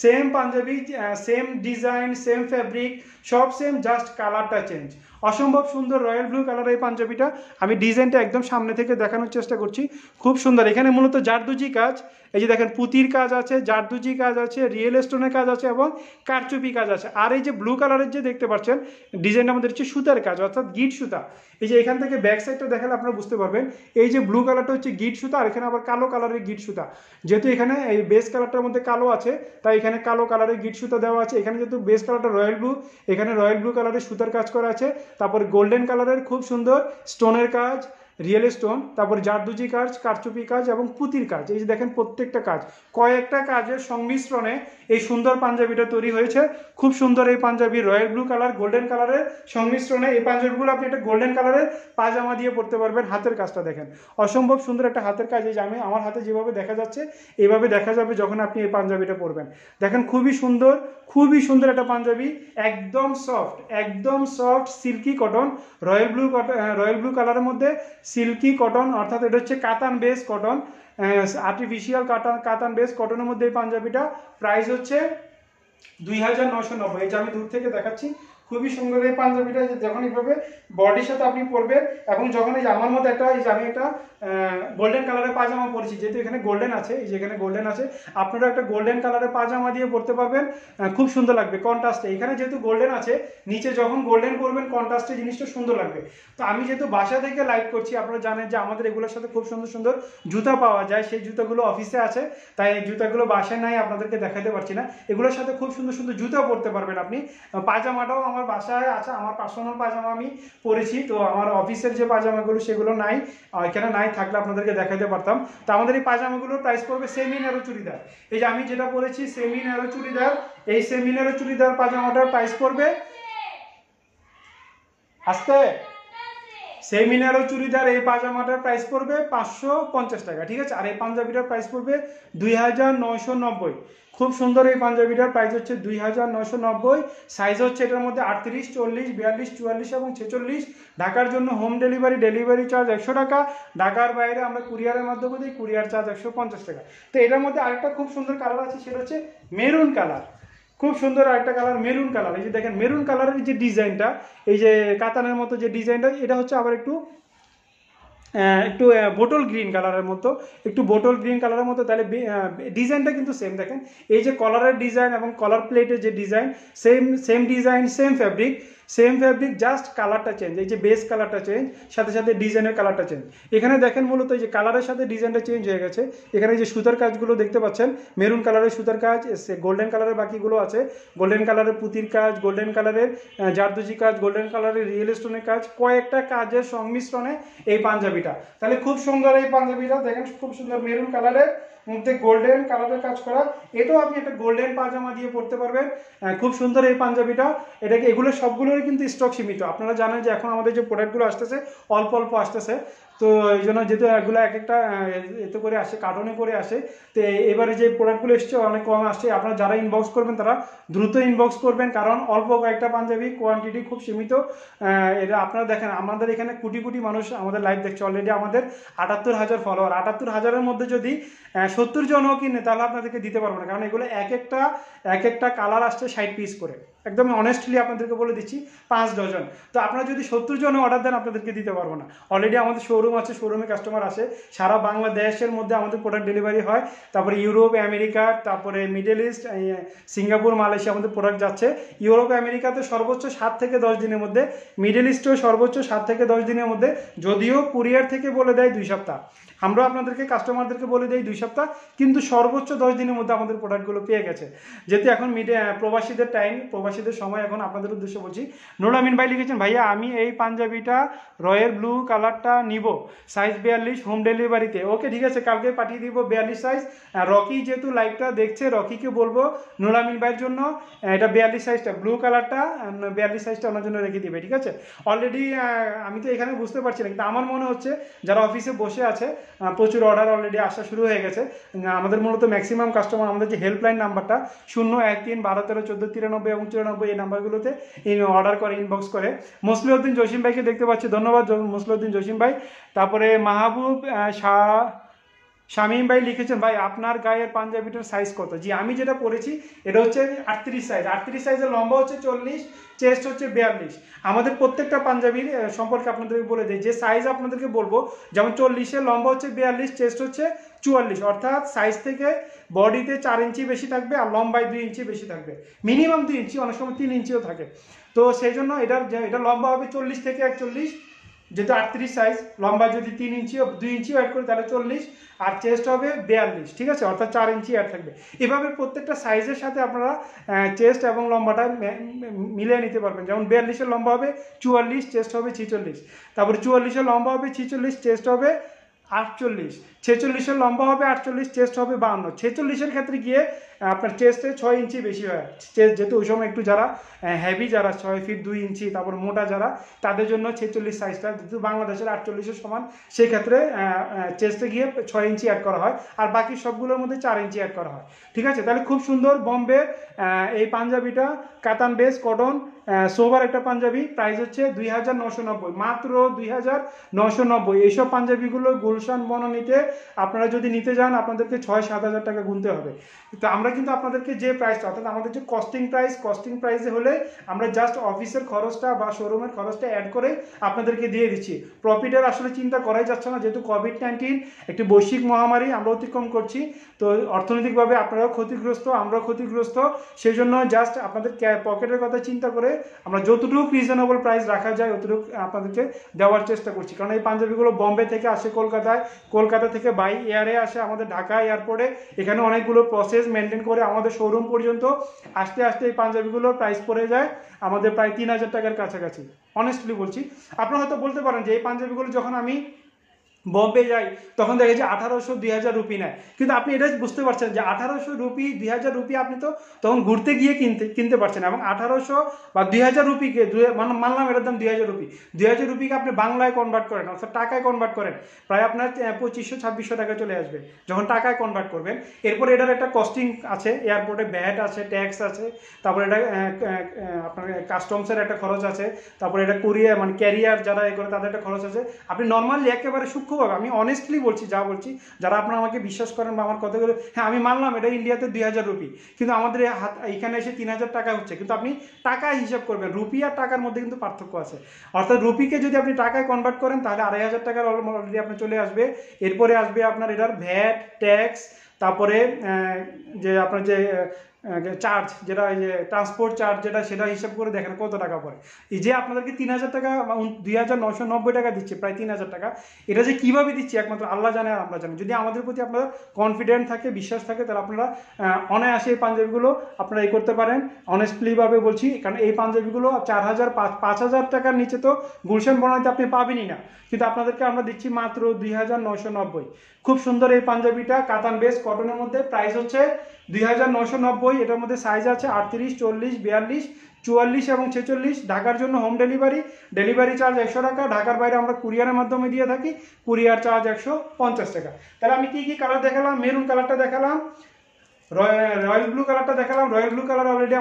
same design, same fabric, সব সেম, জাস্ট কালারটা চেঞ্জ। অসম্ভব সুন্দর রয়্যাল ব্লু কালার এই পাঞ্জাবিটা। আমি ডিজাইনটা একদম সামনে থেকে দেখানোর চেষ্টা করছি, খুব সুন্দর। এখানে মূলত জারদুজি কাজ, এই যে দেখেন পুতির কাজ আছে, জারদুজি কাজ আছে, রিয়েল স্টোনের কাজ আছে এবং কারচুপি কাজ আছে। আর এই যে ব্লু কালারের যে দেখতে পাচ্ছেন ডিজাইনটা আমাদের হচ্ছে সুতার কাজ, অর্থাৎ গিট সুতা। এই যে এখান থেকে ব্যাক সাইডটা দেখালে আপনারা বুঝতে পারবেন, এই যে ব্লু কালারটা হচ্ছে গিট সুতা, আর এখানে আবার কালো কালারের গিট সুতা। যেহেতু এখানে এই বেস কালারটার মধ্যে কালো আছে, তাই এখানে কালো কালারের গিট সুতা দেওয়া আছে। এখানে যেহেতু বেস কালারটা রয়্যাল ব্লু, এখানে রয়্যাল ব্লু কালারের সুতার কাজ করা আছে। তারপর গোল্ডেন কালারের খুব সুন্দর স্টোনের কাজ, রিয়েল স্টোন, তারপর জারদুজি কাজ, কারচুপি কাজ এবং পুতির কাজ। এই যে দেখেন প্রত্যেকটা কাজ, কয়েকটা কাজের সংমিশ্রণে এই সুন্দর পাঞ্জাবিটা তৈরি হয়েছে। খুব সুন্দর এই panjabi, royal blue colour golden কালারের সংমিশ্রণে এই পাঞ্জাবিগুলো আপনি একটা গোল্ডেন কালারের পাজামা দিয়ে পরতে পারবেন। হাতের কাজটা দেখেন, অসম্ভব সুন্দর একটা হাতের কাজ। এই যে আমি আমার হাতে যেভাবে দেখা যাচ্ছে এইভাবে দেখা যাবে যখন আপনি এই পাঞ্জাবিটা পরবেন। দেখেন খুবই সুন্দর একটা পাঞ্জাবি, একদম soft silky cotton, royal blue কালারের মধ্যে সিল্কি কটন, অর্থাৎ এটা হচ্ছে কাতান বেস কটন, আর্টিফিশিয়াল কাতান বেস কটনের মধ্যে এই পাঞ্জাবিটা। প্রাইস হচ্ছে 2990। এই যে আমি দূর থেকে দেখাচ্ছি, খুবই সুন্দর এই পাঞ্জাবিটা। যখন এইভাবে বডির সাথে আপনি পরবেন এবং যখন এই যে আমার মধ্যে একটা, এই যে আমি একটা গোল্ডেন কালারের পাজামা পরেছি, যেহেতু এখানে গোল্ডেন আছে, এই যে এখানে গোল্ডেন আছে, আপনারা একটা গোল্ডেন কালারের পাজামা দিয়ে পরতে পারবেন, খুব সুন্দর লাগবে কন্ট্রাস্টে। এখানে যেহেতু গোল্ডেন আছে, নিচে যখন গোল্ডেন করবেন কন্ট্রাস্টে জিনিসটা সুন্দর লাগবে। তো আমি যেহেতু বাসা থেকে লাইভ করছি, আপনারা জানেন যে আমাদের এগুলোর সাথে খুব সুন্দর সুন্দর জুতা পাওয়া যায়, সেই জুতাগুলো অফিসে আছে, তাই এই জুতাগুলো বাসায় নাই, আপনাদেরকে দেখাতে পারছি না। এগুলোর সাথে খুব সুন্দর সুন্দর জুতা পরতে পারবেন আপনি। পাজামাটাও আমার বাসায় আছে, আমার পার্সোনাল পাজামা আমি পরেছি, তো আমার অফিসের যে পাজামাগুলো সেগুলো নাই, এখানে নাই, থাকলে আপনাদেরকে দেখাতে পারতাম। তো আমাদের এই পাজামাগুলোর প্রাইস পড়বে সেমি ন্যারো চুড়িদার। এই যে আমি যেটা পরেছি সেমি ন্যারো চুড়িদার, এই সেমি ন্যারো চুড়িদার পাজামাটার প্রাইস পড়বে সেমি ন্যারো চুড়িদার এই পাজামাটার প্রাইস পড়বে 550 টাকা। ঠিক আছে, আর এই পাঞ্জাবিটার প্রাইস পড়বে 2990। খুব সুন্দর এই পাঞ্জাবিটার প্রাইস হচ্ছে 2990। সাইজ হচ্ছে এটার মধ্যে 38, 40, 42, 44 এবং 46। ঢাকার জন্য হোম ডেলিভারি চার্জ 100 টাকা। ঢাকার বাইরে আমরা কুরিয়ারের মাধ্যমে দিই, কুরিয়ার চার্জ 150 টাকা। তো এটার মধ্যে আরেকটা খুব সুন্দর কালার আছে, সেটা হচ্ছে মেরুন কালার, খুব সুন্দর আরেকটা কালার মেরুন কালার। এই যে দেখেন মেরুন কালারের যে ডিজাইনটা, এই যে কাতানের মতো যে ডিজাইনটা, এটা হচ্ছে আবার একটু বোটল গ্রিন কালারের মতো, তাহলে ডিজাইনটা কিন্তু সেম। দেখেন এই যে কলারের ডিজাইন এবং কলার প্লেটের যে design, same design, same fabric, just কালারটা চেঞ্জ। এই যে বেস কালারটা চেঞ্জ, সাথে সাথে ডিজাইনের কালারটা চেঞ্জ। এখানে দেখেন মূলত এই যে কালারের সাথে ডিজাইনটা চেঞ্জ হয়ে গেছে। এখানে যে সুতার কাজগুলো দেখতে পাচ্ছেন, মেরুন কালারের সুতার কাজ, গোল্ডেন কালারের বাকিগুলো আছে, গোল্ডেন কালারের পুতির কাজ, গোল্ডেন কালারের জারদুজি কাজ, গোল্ডেন কালারের রিয়েল স্টোনের কাজ, কয়েকটা কাজের সংমিশ্রণে এই পাঞ্জাবিটা। তাহলে খুব সুন্দর এই পাঞ্জাবিটা, দেখেন খুব সুন্দর মেরুন কালারের মধ্যে গোল্ডেন কালারের কাজ করা, এটাও আপনি একটা গোল্ডেন পাজামা দিয়ে পরতে পারবেন। খুব সুন্দর এই পাঞ্জাবিটা। এটাকে এগুলো সবগুলোরই কিন্তু স্টক সীমিত। আপনারা জানেন যে এখন আমাদের যে প্রোডাক্টগুলো আসতেছে অল্প অল্প আসতেছে, তো এই জন্য যেহেতু এগুলো এক একটা এতে করে আসে, কার্টনে করে আসে, তো এবারে যে প্রোডাক্টগুলো এসছে অনেক কম আসছে। আপনারা যারা ইনবক্স করবেন তারা দ্রুত ইনবক্স করবেন, কারণ অল্প কয়েকটা পাঞ্জাবি, কোয়ান্টিটি খুব সীমিত। এটা আপনারা দেখেন আমাদের এখানে কোটি কোটি মানুষ আমাদের লাইভ দেখছে অলরেডি। আমাদের 78,000 ফলোয়ার, 78,000-এর মধ্যে যদি 70 জনও কিনে তাহলে আপনাদেরকে দিতে পারবো না, কারণ এগুলো এক একটা কালার আসছে 60 পিস করে। একদম অনেস্টলি আপনাদেরকে বলে দিচ্ছি 5 ডজন। তো আপনারা যদি 70 জনে অর্ডার দেন আপনাদেরকে দিতে পারবো না। অলরেডি আমাদের শোরুম আছে, শোরুমে কাস্টমার আসে, সারা বাংলাদেশের মধ্যে আমাদের প্রোডাক্ট ডেলিভারি হয়। তারপরে ইউরোপ, আমেরিকা, তারপরে মিডল ইস্ট, সিঙ্গাপুর, মালয়েশিয়া আমাদের প্রোডাক্ট যাচ্ছে। ইউরোপ, আমেরিকাতে সর্বোচ্চ 7 থেকে 10 দিনের মধ্যে, মিডল ইস্টেও সর্বোচ্চ 7 থেকে 10 দিনের মধ্যে, যদিও কুরিয়ার থেকে বলে দেয় 2 সপ্তাহ। আমরা আপনাদেরকে কাস্টমারদেরকে বলে দিই 2 সপ্তাহ, কিন্তু সর্বোচ্চ 10 দিনের মধ্যে আমাদের প্রোডাক্টগুলো পেয়ে গেছে। যেহেতু এখন প্রবাসীদের টাইম, প্রবাসীদের সময়, এখন আপনাদের উদ্দেশ্যে বলছি। নুরুল আমিন ভাই লিখেছেন, ভাইয়া আমি এই পাঞ্জাবিটা রয়্যাল ব্লু কালারটা নিব, সাইজ 42, হোম ডেলিভারিতে। ওকে, ঠিক আছে, কালকে পাঠিয়ে দিব 42 সাইজ। রকি যেহেতু লাইভটা দেখছে, রকিকে বলবো নুরুল আমিন ভাইয়ের জন্য এটা 42 সাইজটা, ব্লু কালারটা 42 সাইজটা ওনার জন্য রেখে দিবে, ঠিক আছে। অলরেডি আমি তো এখানে বুঝতে পারছি না, কিন্তু আমার মনে হচ্ছে যারা অফিসে বসে আছে প্রচুর অর্ডার অলরেডি আসা শুরু হয়ে গেছে। আমাদের মূলত ম্যাক্সিমাম কাস্টমার আমাদের যে হেল্পলাইন নাম্বারটা 013 12 13 14 93 এবং 94, এই নাম্বারগুলোতে অর্ডার করে, ইনবক্স করে। মসলিউদ্দিন জসিম ভাইকে দেখতে পাচ্ছি, ধন্যবাদ মসলিউদ্দিন জসিম ভাই। তারপরে মাহবুব শামীম ভাই লিখেছেন, ভাই আপনার গায়ের পাঞ্জাবিটার সাইজ কত? জি, আমি যেটা পরেছি এটা হচ্ছে 38 সাইজ। 38 সাইজের লম্বা হচ্ছে 40, চেস্ট হচ্ছে 42। আমাদের প্রত্যেকটা পাঞ্জাবির সম্পর্কে আপনাদেরকে বলে দিই, যে সাইজ আপনাদেরকে বলবো, যেমন 40-এর লম্বা হচ্ছে 42, চেস্ট হচ্ছে 44, অর্থাৎ সাইজ থেকে বডিতে 4 ইঞ্চি বেশি থাকবে আর লম্বায় 2 ইঞ্চি বেশি থাকবে, মিনিমাম 2 ইঞ্চি, অনেক সময় 3 ইঞ্চিও থাকে। তো সেই জন্য এটা লম্বা হবে 40 থেকে 41, যেহেতু 38 সাইজ, লম্বা যদি 3 ইঞ্চি 2 ইঞ্চিও অ্যাড করি তাহলে 40, আর চেস্ট হবে 42, ঠিক আছে, অর্থাৎ 4 ইঞ্চি অ্যাড থাকবে। এভাবে প্রত্যেকটা সাইজের সাথে আপনারা চেস্ট এবং লম্বাটা মিলিয়ে নিতে পারবেন। যেমন 42-এর লম্বা হবে 44, চেস্ট হবে 46, তারপরে 44-এর লম্বা হবে 46, চেস্ট হবে 48, 46-এর লম্বা হবে 48, চেস্ট হবে 52। 46-এর ক্ষেত্রে গিয়ে আপনার চেস্টে 6 ইঞ্চি বেশি হয় চেস্ট, যেহেতু ওই সময় একটু যারা হেভি, যারা 6 ফিট 2 ইঞ্চি, তারপর মোটা যারা, তাদের জন্য 46 সাইজটা, যেহেতু বাংলাদেশের 48-এর সমান, সেক্ষেত্রে চেস্টে গিয়ে 6 ইঞ্চি অ্যাড করা হয়, আর বাকি সবগুলোর মধ্যে 4 ইঞ্চি অ্যাড করা হয়, ঠিক আছে। তাহলে খুব সুন্দর বোম্বে এই পাঞ্জাবিটা, কাতান বেস কটন সোবার একটা পাঞ্জাবি, প্রাইস হচ্ছে 2,990, মাত্র 2,990। এইসব পাঞ্জাবিগুলো গুলশান বনানীতে আপনারা যদি নিতে যান আপনাদেরকে 6-7 হাজার টাকা গুনতে হবে। তো আমরা কিন্তু আপনাদেরকে যে প্রাইসটা, অর্থাৎ আমাদের যে কস্টিং প্রাইসে হলে আমরা জাস্ট অফিসের খরচটা বা শোরুমের খরচটা অ্যাড করে আপনাদেরকে দিয়ে দিচ্ছি। প্রফিটের আসলে চিন্তা করাই যাচ্ছে না, যেহেতু কোভিড-19 একটি বৈশ্বিক মহামারী আমরা অতিক্রম করছি, তো অর্থনৈতিকভাবে আপনারাও ক্ষতিগ্রস্ত, আমরাও ক্ষতিগ্রস্ত। সেই জন্য জাস্ট আপনাদের পকেটের কথা চিন্তা করে আমরা যতটুকু রিজনেবল প্রাইস রাখা যায় ততটুকু আপনাদেরকে দেওয়ার চেষ্টা করছি। কারণ এই পাঞ্জাবিগুলো বোম্বে থেকে আসে কলকাতায়, কলকাতা থেকে বাই এয়ারে আসে আমাদের ঢাকা এয়ারপোর্টে, এখানে অনেকগুলো প্রসেস মেনটেন করে আমাদের শোরুম পর্যন্ত আসতে আসতে এই পাঞ্জাবিগুলোর প্রাইস পড়ে যায় আমাদের প্রায় 3,000 টাকার কাছাকাছি। অনেস্টলি বলছি, আপনারা হয়তো বলতে পারেন যে এই পাঞ্জাবিগুলো যখন আমি বম্বে যাই তখন দেখে যে 1,800-2,000 রুপি নেয়, কিন্তু আপনি এটা বুঝতে পারছেন যে 1,800 রুপি 2,000 রুপি আপনি তো তখন ঘুরতে গিয়ে কিনতে পারছেন, এবং 1,800 বা 2,000 রুপিকে মানলাম এটার দাম 2,000 রুপি, 2,000 রুপিকে আপনি বাংলায় কনভার্ট করেন, অর্থাৎ টাকায় কনভার্ট করেন, প্রায় আপনার 2,500-2,600 টাকা চলে আসবে যখন টাকায় কনভার্ট করবেন। এরপরে এটার একটা কস্টিং আছে, এয়ারপোর্টে ভ্যাট আছে, ট্যাক্স আছে, তারপরে এটা আপনার কাস্টমসের একটা খরচ আছে, তারপরে এটা কুরিয়ার মানে ক্যারিয়ার যারা এ করে তাদের একটা খরচ আছে। আপনি নর্মালি একেবারে সূক্ষ্ম, আমি অনেস্টলি বলছি, যা বলছি, যারা আপনারা আমাকে বিশ্বাস করেন বা আমার কথাগুলো, হ্যাঁ আমি মানলাম এটা ইন্ডিয়াতে 2,000 রুপি, কিন্তু আমাদের এখানে এসে 3,000 টাকা হচ্ছে, কিন্তু আপনি টাকায় হিসাব করবেন, রুপি আর টাকার মধ্যে কিন্তু পার্থক্য আছে। অর্থাৎ রুপিকে যদি আপনি টাকায় কনভার্ট করেন তাহলে 2,500 টাকার অলরেডি আপনার চলে আসবে। এরপরে আসবে আপনার এটার ভ্যাট, ট্যাক্স, তারপরে যে আপনার যে চার্জ যেটা এই যে ট্রান্সপোর্ট চার্জ যেটা সেটা হিসাব করে দেখেন কত টাকা পড়ে। এই যে আপনাদেরকে 3000 টাকা 2990 টাকা দিচ্ছে, প্রায় 3000 টাকা, এটা যে কীভাবে দিচ্ছে একমাত্র আল্লাহ জানে আর আমরা জানি। যদি আমাদের প্রতি আপনারা কনফিডেন্ট থাকে, বিশ্বাস থাকে, তাহলে আপনারা অনায়াসে এই পাঞ্জাবিগুলো আপনারা এই করতে পারেন। অনেস্টলিভাবে বলছি, কারণ এই পাঞ্জাবিগুলো 4000 5000 টাকার নিচে তো গুলশান বনানীতে আপনি পাবেনই না, কিন্তু আপনাদেরকে আমরা দিচ্ছি মাত্র 2990। খুব সুন্দর এই পাঞ্জাবিটা, কাতান বেস কটনের মধ্যে, প্রাইস হচ্ছে 2990। এটার মধ্যে সাইজ আছে 38, 40, 42, 44 এবং 46। ঢাকার জন্য হোম ডেলিভারি চার্জ 100 টাকা। ঢাকার বাইরে আমরা কুরিয়ারের মাধ্যমে দিয়ে থাকি, কুরিয়ার চার্জ 150 টাকা। তাহলে আমি কি কি কালার দেখালাম? মেরুন কালারটা দেখালাম, রয়্যাল ব্লু কালারটা দেখালাম। রয়্যাল ব্লু কালার অলরেডি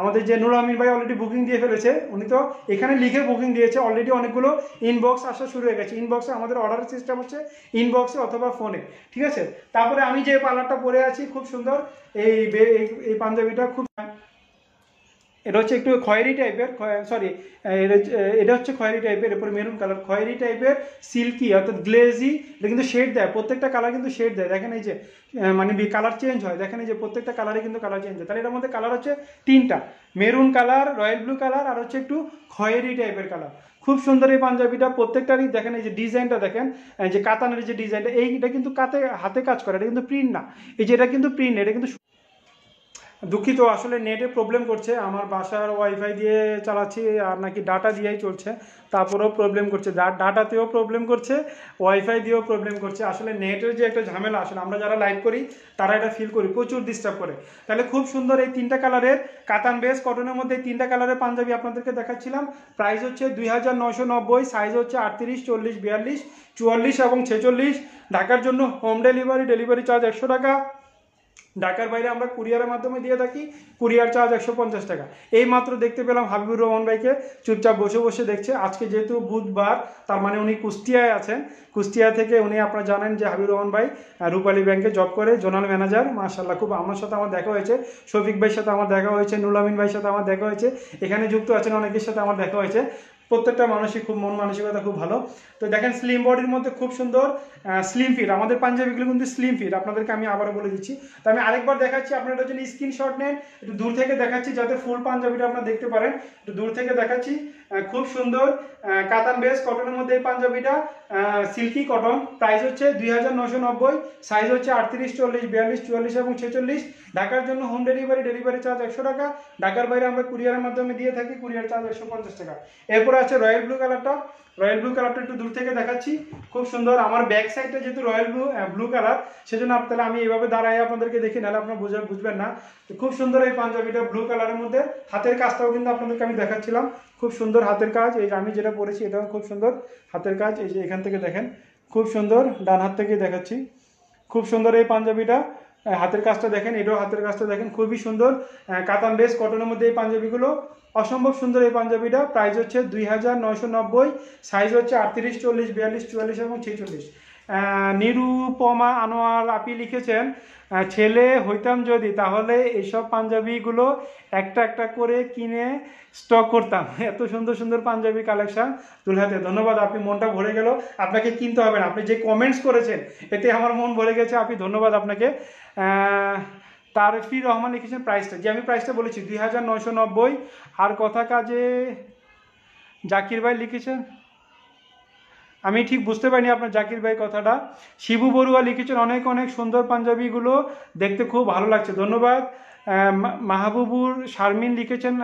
আমাদের যে নুর আমিন ভাই অলরেডি বুকিং দিয়ে ফেলেছে, উনি তো এখানে লিখে বুকিং দিয়েছে। অলরেডি অনেকগুলো ইনবক্স আসা শুরু হয়ে গেছে। ইনবক্সে আমাদের অর্ডারের সিস্টেম হচ্ছে ইনবক্সে অথবা ফোনে, ঠিক আছে। তারপরে আমি যে কালারটা পরে আছি খুব সুন্দর, এই পাঞ্জাবিটা খুব, এটা হচ্ছে একটু খয়েরি টাইপের, সরি এটা হচ্ছে খয়েরি টাইপের, এরপরে মেরুন কালার, খয়েরি টাইপের সিল্কি অর্থাৎ গ্লেজি। এটা কিন্তু শেড দেয়, প্রত্যেকটা কালার কিন্তু শেড দেয়। দেখেন এই যে মানে কালার চেঞ্জ হয়, দেখেন এই যে প্রত্যেকটা কালারে কিন্তু কালার চেঞ্জ হয়। তাহলে এটার মধ্যে কালার হচ্ছে তিনটা, maroon colour, royal blue colour আর হচ্ছে একটু খয়েরি টাইপের কালার। খুব সুন্দর এই পাঞ্জাবিটা, প্রত্যেকটারই দেখেন এই যে ডিজাইনটা দেখেন, যে কাতানের যে ডিজাইনটা, এইটা কিন্তু হাতে কাজ করে, এটা কিন্তু প্রিন্ট না। এই যে এটা কিন্তু প্রিন্ট, এটা কিন্তু দুঃখিত, আসলে নেটে প্রবলেম করছে। আমার বাসার ওয়াইফাই দিয়ে চালাচ্ছি আর নাকি ডাটা দিয়েই চলছে, তারপরেও প্রবলেম করছে, ডাটাতেও প্রবলেম করছে, ওয়াইফাই দিয়েও প্রবলেম করছে। আসলে নেটের যে একটা ঝামেলা, আসলে আমরা যারা লাইভ করি তারা এটা ফিল করি, প্রচুর ডিস্টার্ব করে। তাহলে খুব সুন্দর এই তিনটা কালারের কাতান বেস কটনের মধ্যে এই তিনটা কালারের পাঞ্জাবি আপনাদেরকে দেখাচ্ছিলাম। প্রাইস হচ্ছে 2990, সাইজ হচ্ছে 38, 40, 42, 44 এবং 46। ঢাকার জন্য হোম ডেলিভারি চার্জ 100 টাকা। ঢাকার বাইরে আমরা কুরিয়ারের মাধ্যমে দিয়ে থাকি, কুরিয়ার চার্জ 150 টাকা। এই মাত্র দেখতে পেলাম হাবিবুর রহমান ভাইকে চুপচাপ বসে বসে দেখছে। আজকে যেহেতু বুধবার, তার মানে উনি কুষ্টিয়ায় আছেন। কুষ্টিয়া থেকে উনি, আপনারা জানেন যে হাবিবুর রহমান ভাই রূপালী ব্যাংকে জব করে, জোনাল ম্যানেজার। মাশাআল্লাহ, খুব আমার সাথে আমার দেখা হয়েছে, শফিক ভাইয়ের সাথে আমার দেখা হয়েছে, নুল আমিন ভাইয়ের সাথে আমার দেখা হয়েছে, এখানে যুক্ত আছেন অনেকের সাথে আমার দেখা হয়েছে। প্রত্যেকটা মানুষই খুব মন মানসিকতা খুব ভালো। তো দেখেন স্লিম বডির মধ্যে খুব সুন্দর স্লিম ফিট, আমাদের পাঞ্জাবিগুলো কিন্তু স্লিম ফিট, আপনাদেরকে আমি আবারও বলে দিচ্ছি। তো আমি আরেকবার দেখাচ্ছি, আপনারা এটার জন্য স্ক্রিনশট নেন, একটু দূর থেকে দেখাচ্ছি যাতে ফুল পাঞ্জাবিটা আপনারা দেখতে পারেন। একটু দূর থেকে দেখাচ্ছি, খুব সুন্দর কাতান বেস কটনের মধ্যে এই পাঞ্জাবিটা, সিল্কি কটন। প্রাইস হচ্ছে 2990, সাইজ হচ্ছে 38, 40, 42, 44 এবং 46। ঢাকার জন্য হোম ডেলিভারি চার্জ 100 টাকা। ঢাকার বাইরে আমরা কুরিয়ারের মাধ্যমে দিয়ে থাকি, কুরিয়ার চার্জ 150 টাকা। এরপরে আছে রয়্যাল ব্লু কালারটা একটু দূর থেকে দেখাচ্ছি, খুব সুন্দর। আমার ব্যাক সাইডটা যেহেতু রয়্যাল ব্লু কালার, সেজন্য তাহলে আমি এইভাবে দাঁড়াই আপনাদেরকে দেখি, নাহলে আপনারা বুঝবেন না। তো খুব সুন্দর এই পাঞ্জাবিটা ব্লু কালারের মধ্যে, হাতের কাজটাও কিন্তু আপনাদেরকে আমি দেখাচ্ছিলাম, খুব সুন্দর হাতের কাজ। এই যে আমি যেটা পরেছি এটাও খুব সুন্দর হাতের কাজ, এই যে এখান থেকে দেখেন, খুব সুন্দর, ডান হাত থেকে দেখাচ্ছি, খুব সুন্দর এই পাঞ্জাবিটা। হাতের কাজটা দেখেন, এটাও হাতের কাজটা দেখেন, খুবই সুন্দর। কাতান বেস কটনের মধ্যে এই পাঞ্জাবিগুলো, অসম্ভব সুন্দর এই পাঞ্জাবিটা। প্রাইস হচ্ছে 2990, সাইজ হচ্ছে 38, 40, 42, 44 এবং 46। নিরুপমা আনোয়ার আপি লিখেছেন, ছেলে হইতাম যদি তাহলে এইসব পাঞ্জাবিগুলো একটা একটা করে কিনে স্টক করতাম। এত সুন্দর সুন্দর পাঞ্জাবি কালেকশন দুলহাতে। ধন্যবাদ, আপনি মনটা ভরে গেল, আপনাকে কিনতে হবে না, আপনি যে কমেন্টস করেছেন এতে আমার মন ভরে গেছে, আপনি ধন্যবাদ আপনাকে। তারফি রহমান লিখেছেন প্রাইসটা, যে আমি প্রাইসটা বলেছি 2990। আর কথা কাজে জাকির ভাই লিখেছেন, আমি ঠিক বুঝতে পারিনি আপনার জাকির ভাই কথাটা। শিবু বড়ুয়া লিখেছেন অনেক সুন্দর পাঞ্জাবিগুলো দেখতে খুব ভালো লাগছে, ধন্যবাদ। মাহবুবুর শারমিন লিখেছেন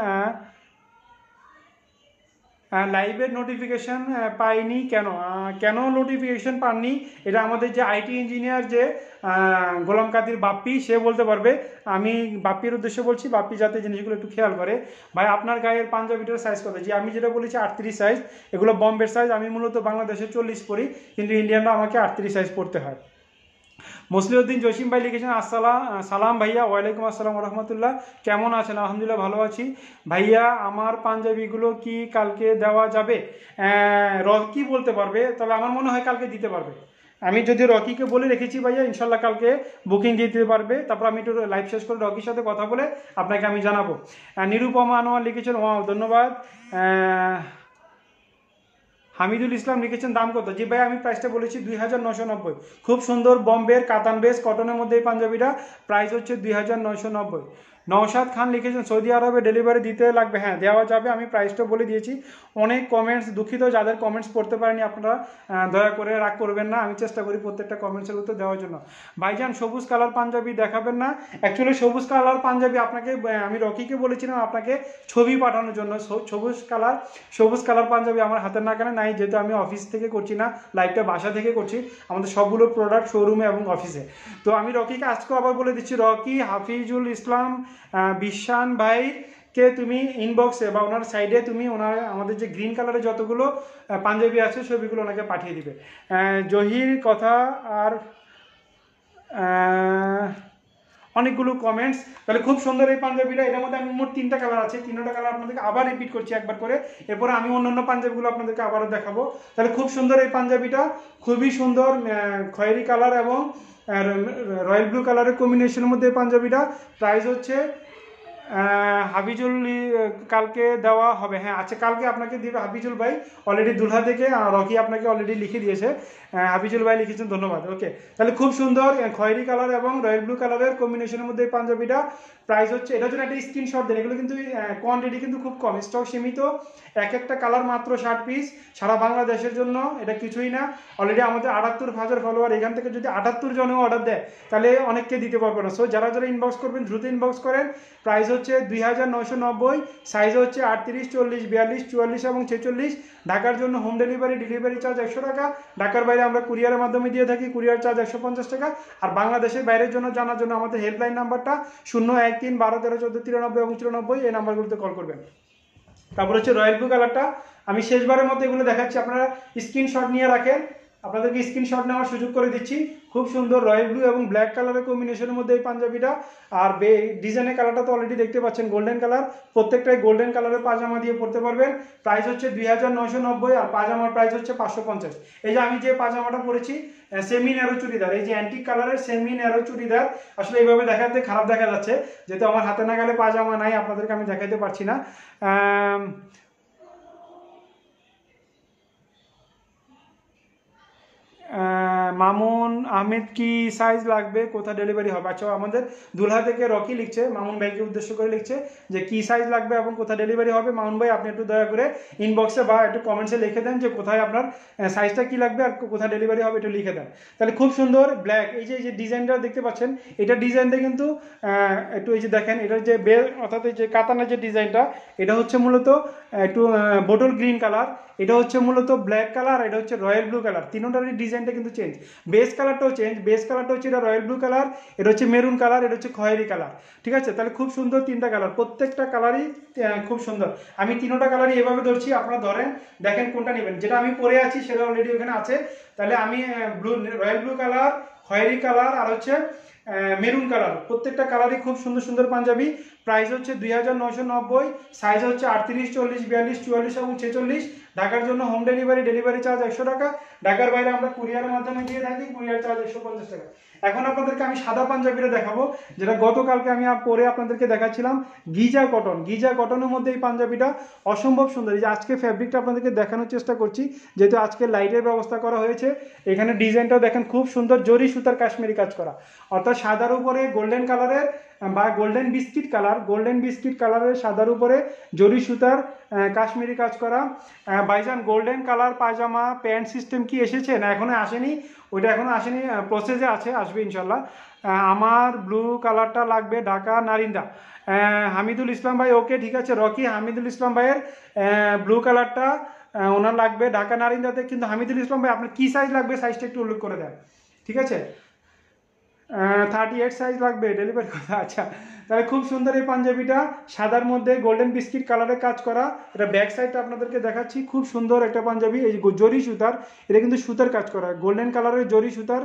লাইভের নোটিফিকেশান পাইনি কেন নোটিফিকেশান পাননি, এটা আমাদের যে আইটি ইঞ্জিনিয়ার যে গোলাম কাদির বাপ্পি, সে বলতে পারবে। আমি বাপ্পির উদ্দেশ্যে বলছি, বাপ্পি যাতে জিনিসগুলো একটু খেয়াল করে। ভাই আপনার গায়ের পাঞ্জাবিটার সাইজ কত? যে আমি যেটা বলেছি 38 সাইজ, এগুলো বম্বের সাইজ। আমি মূলত বাংলাদেশে 40 পরি, কিন্তু ইন্ডিয়ানরা আমাকে 38 সাইজ পড়তে হয়। মসলিউদ্দিন জসিম ভাই লিখেছেন সালাম ভাইয়া, ওয়ালাইকুম আসসালাম রহমতুল্লাহ, কেমন আছেন? আলহামদুলিল্লাহ ভালো আছি ভাইয়া। আমার পাঞ্জাবিগুলো কি কালকে দেওয়া যাবে? রকি বলতে পারবে, তবে আমার মনে হয় কালকে দিতে পারবে। আমি যদি রকিকে বলে রেখেছি ভাইয়া, ইনশাল্লাহ কালকে বুকিং দিয়ে দিতে পারবে। তারপর আমি একটু লাইভ শেষ করে রকির সাথে কথা বলে আপনাকে আমি জানাবো। নিরুপমা আনোয়ার লিখেছেন, ওয়াও ধন্যবাদ। হামিদুল ইসলাম লিখেছেন দাম কত? জি ভাই আমি প্রাইসটা বলেছি 2990। খুব সুন্দর বম্বের কাতান বেস কটনের মধ্যে এই পাঞ্জাবিটা প্রাইস হচ্ছে 2990। নওশাদ খান লিখেছেন সৌদি আরবে ডেলিভারি দিতে লাগবে? হ্যাঁ দেওয়া যাবে, আমি প্রাইসটা বলে দিয়েছি। অনেক কমেন্টস, দুঃখিত যাদের কমেন্টস পড়তে পারেনি আপনারা দয়া করে রাগ করবেন না, আমি চেষ্টা করি প্রত্যেকটা কমেন্টসের উত্তর দেওয়ার জন্য। ভাইজান সবুজ কালার পাঞ্জাবি দেখাবেন না? অ্যাকচুয়ালি সবুজ কালার পাঞ্জাবি আপনাকে আমি রকিকে বলেছিলাম আপনাকে ছবি পাঠানোর জন্য। সবুজ কালার পাঞ্জাবি আমার হাতের নাগালে নাই, যেহেতু আমি অফিস থেকে করছি না, লাইভটা বাসা থেকে করছি, আমাদের সবগুলো প্রোডাক্ট শোরুমে এবং অফিসে। তো আমি রকিকে আজকেও আবার বলে দিচ্ছি, রকি হাফিজুল ইসলাম বিশ্বান ভাই কে তুমি ইনবক্সে বা ওনার সাইডে তুমি ওনার আমাদের যে গ্রিন কালারের যতগুলো পাঞ্জাবি আছে ছবিগুলো ওনাকে পাঠিয়ে দিবে। জহির কথা আর অনেকগুলো কমেন্টস। তাহলে খুব সুন্দর এই পাঞ্জাবিটা, এটার মধ্যে আমি মোট 3টা কালার আছে, 3টা কালার আপনাদেরকে আবার রিপিট করছি একবার করে, এরপরে আমি অন্যান্য পাঞ্জাবিগুলো আপনাদেরকে আবারও দেখাবো। তাহলে খুব সুন্দর এই পাঞ্জাবিটা, খুবই সুন্দর খয়েরি কালার এবং রয়্যাল ব্লু কালারের কম্বিনেশনের মধ্যে এই পাঞ্জাবিটা প্রাইস হচ্ছে হাফিজুল কালকে দেওয়া হবে। হ্যাঁ আচ্ছা, কালকে আপনাকে দিবে হাফিজুল ভাই অলরেডি দুলহা থেকে, রকি আপনাকে অলরেডি লিখে দিয়েছে, হাফিজুল ভাই লিখেছেন, ধন্যবাদ। ওকে, তাহলে খুব সুন্দর খয়েরি কালার এবং রয়্যাল ব্লু কালারের কম্বিনেশনের মধ্যে এই পাঞ্জাবিটা প্রাইস হচ্ছে, এটার জন্য একটা স্ক্রিনশট দেন, এগুলো কিন্তু কোয়ান্টিটি কিন্তু খুব কম, স্টক সীমিত, একটা কালার মাত্র 60 পিস, সারা বাংলাদেশের জন্য, এটা কিছুই না। অলরেডি আমাদের 78,000 ফলোয়ার, এখান থেকে যদি 78 জনেও অর্ডার দেয় তাহলে অনেককে দিতে পারবো না। সো যারা যারা ইনবক্স করবেন দ্রুত ইনবক্স করেন। প্রাইস হচ্ছে 2990, সাইজ হচ্ছে 38, 40, 42, 44 এবং 46। ঢাকার জন্য হোম ডেলিভারি চার্জ 100 টাকা, ঢাকার বাইরে আমরা কুরিয়ারের মাধ্যমে দিয়ে থাকি, কুরিয়ার চার্জ 150 টাকা। আর বাংলাদেশের বাইরের জন্য জানার জন্য আমাদের হেল্পলাইন নাম্বারটা 013 12 13 14 93 এবং 94, এই নাম্বারগুলোতে কল করবেন। তারপর হচ্ছে রয়্যাল ব্লু কালারটা, আমি শেষবারের মতো এগুলো দেখাচ্ছি, আপনারা স্ক্রিনশট নিয়ে রাখেন, আপনাদেরকে স্ক্রিনশট নেওয়ার সুযোগ করে দিচ্ছি। খুব সুন্দর রয়্যাল ব্লু এবং ব্ল্যাক কালারের কম্বিনেশনের মধ্যে এই পাঞ্জাবিটা, আর ডিজাইনের কালারটা তো অলরেডি দেখতে পাচ্ছেন গোল্ডেন কালার, প্রত্যেকটাই গোল্ডেন কালারের পাজামা দিয়ে পরতে পারবেন। প্রাইস হচ্ছে 2990 আর পাজামার প্রাইস হচ্ছে 550। এই যে আমি যে পাজামাটা পরেছি সেমি ন্যারো চুড়িদার, এই যে অ্যান্টিক কালারের সেমি ন্যারো চুড়িদার, আসলে এইভাবে দেখাতে খারাপ দেখা যাচ্ছে, যেহেতু আমার হাতে নাগালে পাজামা নাই, আপনাদেরকে আমি দেখাইতে পারছি না। মামুন আহমেদ কি সাইজ লাগবে, কোথা ডেলিভারি হবে? আচ্ছা, আমাদের দুলহা থেকে রকি লিখছে, মামুন ভাইকে উদ্দেশ্য করে লিখছে যে কি সাইজ লাগবে এবং কোথা ডেলিভারি হবে। মামুন ভাই আপনি একটু দয়া করে ইনবক্সে বা একটু কমেন্টসে লিখে দেন যে কোথায় আপনার সাইজটা কি লাগবে আর কোথায় ডেলিভারি হবে, একটু লিখে দেন। তাহলে খুব সুন্দর ব্ল্যাক, এই যে ডিজাইনটা দেখতে পাচ্ছেন, এটা ডিজাইনটা কিন্তু একটু এই যে দেখেন, এটার যে বেল অর্থাৎ এই যে কাতানের যে ডিজাইনটা, এটা হচ্ছে মূলত একটু বোটল গ্রিন কালার, এটা হচ্ছে মূলত ব্ল্যাক কালার, এটা হচ্ছে রয়্যাল ব্লু কালার, তিনটারই ডিজাইনটা কিন্তু চেঞ্জ, বেস কালারটাও চেঞ্জ, বেস কালারটা হচ্ছে এটা রয়্যাল ব্লু কালার, এটা হচ্ছে মেরুন কালার, এটা হচ্ছে খয়েরি কালার, ঠিক আছে? তাহলে খুব সুন্দর 3টা কালার, প্রত্যেকটা কালারই খুব সুন্দর। আমি 3টা কালারই এভাবে ধরছি, আপনারা ধরেন দেখেন কোনটা নেবেন। যেটা আমি পরে আছি সেটা অলরেডি ওখানে আছে, তাহলে আমি রয়্যাল ব্লু কালার, খয়েরি কালার আর হচ্ছে মেরুন কালার, প্রত্যেকটা কালারই খুব সুন্দর সুন্দর পাঞ্জাবি। প্রাইস হচ্ছে 2990, সাইজ হচ্ছে 38, 40, 42, 44 এবং 46। ঢাকার জন্য হোম ডেলিভারি চার্জ 100 টাকা, ঢাকার বাইরে আমরা কুরিয়ারের মাধ্যমে দিয়ে থাকি, কুরিয়ার চার্জ 150 টাকা। এখন আপনাদেরকে আমি সাদা পাঞ্জাবিটা দেখাবো, যেটা গতকালকে আমি পরে আপনাদেরকে দেখাচ্ছিলাম, গিজা কটনের মধ্যে এই পাঞ্জাবিটা অসম্ভব সুন্দর। এই যে আজকে ফ্যাব্রিকটা আপনাদেরকে দেখানোর চেষ্টা করছি, যেহেতু আজকে লাইটের ব্যবস্থা করা হয়েছে। এখানে ডিজাইনটা দেখেন, খুব সুন্দর জরি সুতার কাশ্মীরি কাজ করা, অর্থাৎ সাদার উপরে গোল্ডেন কালারের বা গোল্ডেন বিস্কিট কালারের সাদার উপরে জরি সুতার কাশ্মীরি কাজ করা। ভাইজান গোল্ডেন কালার পায়জামা প্যান্ট সিস্টেম কি এসেছে? না এখনো আসেনি, ওইটা এখনো আসেনি, প্রসেসে আছে, আসবে ইনশাল্লাহ। আমার ব্লু কালারটা লাগবে, ঢাকা নারিন্দা। হামিদুল ইসলাম ভাই, ওকে ঠিক আছে রকি, হামিদুল ইসলাম ভাইয়ের ব্লু কালারটা ওনার লাগবে ঢাকা নারিন্দাতে। কিন্তু হামিদুল ইসলাম ভাই আপনার কী সাইজ লাগবে, সাইজটা একটু উল্লেখ করে দেন, ঠিক আছে? 38 সাইজ লাগবে, ডেলিভারি কথা। আচ্ছা, তাহলে খুব সুন্দর এই পাঞ্জাবিটা, সাদার মধ্যে গোল্ডেন বিস্কিট কালারের কাজ করা, এটা ব্যাক সাইডটা আপনাদেরকে দেখাচ্ছি, খুব সুন্দর একটা পাঞ্জাবি। এই জরি সুতার, এটা কিন্তু সুতার কাজ করা, গোল্ডেন কালারের জরি সুতার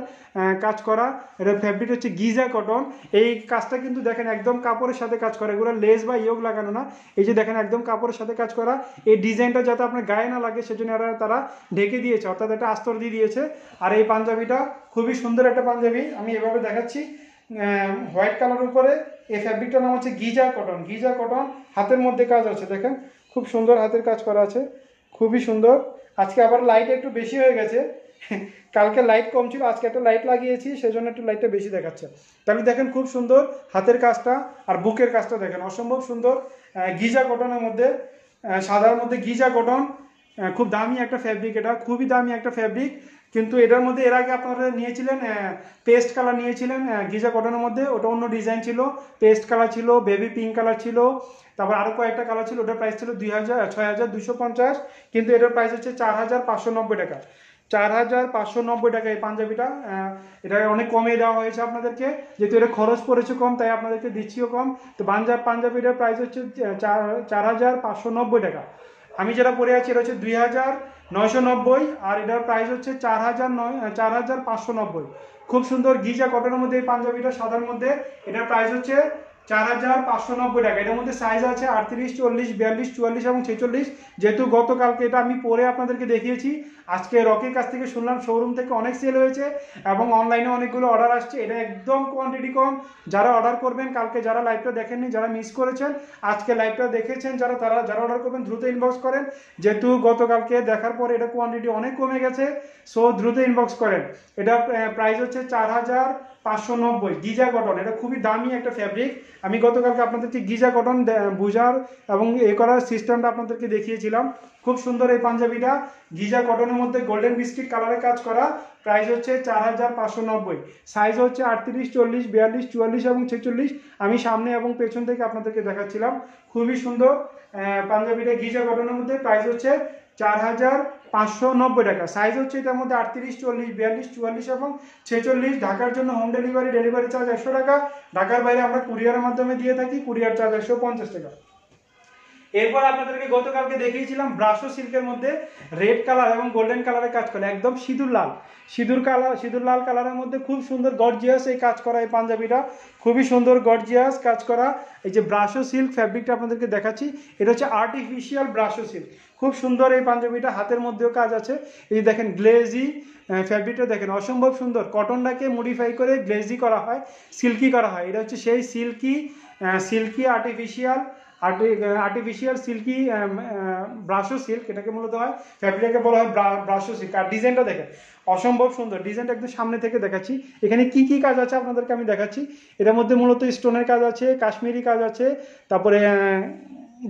কাজ করা, এটা ফ্যাব্রিক হচ্ছে গিজা কটন। এই কাজটা কিন্তু দেখেন একদম কাপড়ের সাথে কাজ করা, এগুলো লেস বা ইয়োগ লাগানো না, এই যে দেখেন একদম কাপড়ের সাথে কাজ করা। এই ডিজাইনটা যাতে আপনার গায়ে না লাগে সেজন্য তারা ঢেকে দিয়েছে, অর্থাৎ একটা আস্তর দিয়ে দিয়েছে। আর এই পাঞ্জাবিটা খুবই সুন্দর একটা পাঞ্জাবি, আমি এভাবে দেখাচ্ছি, হোয়াইট কালার উপরে। এই ফ্যাব্রিকটার নাম হচ্ছে গিজা কটন, হাতের মধ্যে কাজ আছে, দেখেন খুব সুন্দর হাতের কাজ করা আছে, খুবই সুন্দর। আজকে আবার লাইট একটু বেশি হয়ে গেছে, কালকে লাইট কম ছিল, আজকে একটা লাইট লাগিয়েছি, সেজন্য একটু লাইটটা বেশি দেখাচ্ছে। তাহলে দেখেন খুব সুন্দর হাতের কাজটা, আর বুকের কাজটা দেখেন অসম্ভব সুন্দর। গিজা কটনের মধ্যে, সাদার মধ্যে গিজা কটন, খুব দামি একটা ফ্যাব্রিক, এটা খুবই দামি একটা ফ্যাব্রিক। কিন্তু এটার মধ্যে এর আগে আপনারা নিয়েছিলেন পেস্ট কালার নিয়েছিলেন গিজা কটনের মধ্যে, ওটা অন্য ডিজাইন ছিল, পেস্ট কালার ছিল, বেবি পিঙ্ক কালার ছিল, তারপর আরও কয়েকটা কালার ছিল, ওটার প্রাইস ছিল 6250, কিন্তু এটার প্রাইস হচ্ছে 4590 টাকা। 4590 টাকা এই পাঞ্জাবিটা, এটা অনেক কমে দেওয়া হয়েছে আপনাদেরকে, যেহেতু এটা খরচ পড়েছে কম, তাই আপনাদেরকে দিচ্ছিও কম। তো পাঞ্জাবিটার প্রাইস হচ্ছে 4590 টাকা। আমি যেটা পরে আছি এটা হচ্ছে 2990, আর এটার প্রাইস হচ্ছে 4590। খুব সুন্দর গিজা কটনের মধ্যে এই পাঞ্জাবিটা, সাদার মধ্যে, এটার প্রাইস হচ্ছে 4590 টাকা। এটার মধ্যে সাইজ আছে 38, 40, 42, 44 এবং 46। যেহেতু গতকালকে এটা আমি পরে আপনাদেরকে দেখিয়েছি, আজকে রকির কাছ থেকে শুনলাম শোরুম থেকে অনেক সেল হয়েছে এবং অনলাইনে অনেকগুলো অর্ডার আসছে। এটা একদম কোয়ান্টিটি কম, যারা অর্ডার করবেন, কালকে যারা লাইভটা দেখেননি, যারা মিস করেছেন, আজকে লাইভটা দেখেছেন, যারা অর্ডার করবেন দ্রুত ইনবক্স করেন, যেহেতু গতকালকে দেখার পরে এটা কোয়ান্টিটি অনেক কমে গেছে, সো দ্রুত ইনবক্স করেন। এটা প্রাইস হচ্ছে 4590 গিজা কটন, এটা খুবই দামি একটা ফ্যাব্রিক। আমি গতকালকে আপনাদেরকে গিজা কটন বুঝার এবং এ করার সিস্টেমটা আপনাদেরকে দেখিয়েছিলাম। খুব সুন্দর এই পাঞ্জাবিটা, গিজা কটনের মধ্যে গোল্ডেন বিস্কিট কালারে কাজ করা, প্রাইস হচ্ছে 4590, সাইজ হচ্ছে 38, 40, 42, 44 এবং 46। আমি সামনে এবং পেছন থেকে আপনাদেরকে দেখাচ্ছিলাম। খুবই সুন্দর পাঞ্জাবিটা গিজা কটনের মধ্যে, প্রাইস হচ্ছে 4590 টাকা। সাইজ হচ্ছে এটার মধ্যে 38, 40, 42, 44 এবং 46। ঢাকার জন্য হোম ডেলিভারি চার্জ 100 টাকা। ঢাকার বাইরে আমরা কুরিয়ারের মাধ্যমে দিয়ে থাকি, কুরিয়ার চার্জ 150 টাকা। এরপর আপনাদেরকে গতকালকে দেখিয়েছিলাম ব্রাশো সিল্কের মধ্যে রেড কালার এবং গোল্ডেন কালারের কাজ করা, একদম সিঁদুর লাল কালারের মধ্যে খুব সুন্দর গর্জিয়াস এই কাজ করা এই পাঞ্জাবিটা, খুবই সুন্দর গর্জিয়াস কাজ করা। এই যে ব্রাশো সিল্ক ফ্যাব্রিকটা আপনাদেরকে দেখাচ্ছি, এটা হচ্ছে আর্টিফিশিয়াল ব্রাশো সিল্ক, খুব সুন্দর এই পাঞ্জাবিটা, হাতের মধ্যেও কাজ আছে। এই দেখেন গ্লেজি ফ্যাব্রিকটা দেখেন অসম্ভব সুন্দর, কটনটাকে মডিফাই করে গ্লেজি করা হয়, সিল্কি করা হয়। এটা হচ্ছে সেই সিল্কি আর্টিফিশিয়াল সিল্কি ব্রাশো সিল্ক, এটাকে মূলত হয়, ফ্যাব্রিককে বলা হয় ব্রাশো সিল্ক। আর ডিজাইনটা দেখেন অসম্ভব সুন্দর, ডিজাইনটা একদম সামনে থেকে দেখাচ্ছি। এখানে কি কি কাজ আছে আপনাদেরকে আমি দেখাচ্ছি। এটার মধ্যে মূলত স্টোনের কাজ আছে, কাশ্মীরি কাজ আছে, তারপরে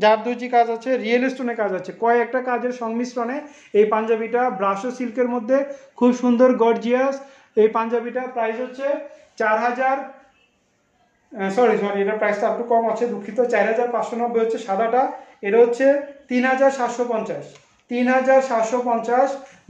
জারদৌজি কাজ আছে, রিয়েল স্টোনের কাজ আছে, কয়েকটা কাজের সংমিশ্রণে এই পাঞ্জাবিটা ব্রাশো সিল্কের মধ্যে খুব সুন্দর গর্জিয়াস। এই পাঞ্জাবিটা প্রাইস হচ্ছে 4000, সরি এটার প্রাইসটা একটু কম আছে, দুঃখিত, 4590 হচ্ছে সাদাটা। এটা হচ্ছে 3750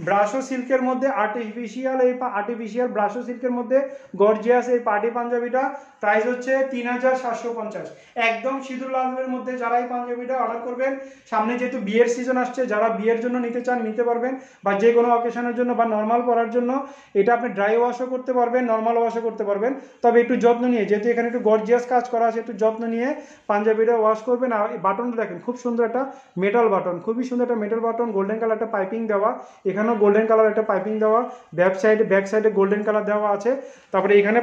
ব্রাশো সিল্কের মধ্যে আর্টিফিশিয়াল ব্রাশো সিল্কের মধ্যে গর্জিয়াস এই পার্টি পাঞ্জাবিটা, প্রাইস হচ্ছে 3750। একদম সিঁদুর লালের মধ্যে যারা এই পাঞ্জাবিটা অর্ডার করবেন, সামনে যেহেতু বিয়ের সিজন আসছে, যারা বিয়ের জন্য নিতে চান নিতে পারবেন, বা যে কোনো অকেশনের জন্য বা নর্মাল পরার জন্য এটা আপনি ড্রাই ওয়াশও করতে পারবেন, নর্মাল ওয়াশও করতে পারবেন। তবে একটু যত্ন নিয়ে, যেহেতু এখানে একটু গর্জিয়াস কাজ করা আছে, একটু যত্ন নিয়ে পাঞ্জাবিটা ওয়াশ করবেন। আর এই বাটনটা দেখেন খুব সুন্দর একটা মেটাল বাটন, খুবই সুন্দর একটা মেটাল বাটন, গোল্ডেন কালার একটা পাইপিং দেওয়া, এখানেও গোল্ডেন কালার একটা পাইপিং দেওয়া, ব্যাক সাইডে গোল্ডেন কালার দেওয়া আছে। তারপরে এখানে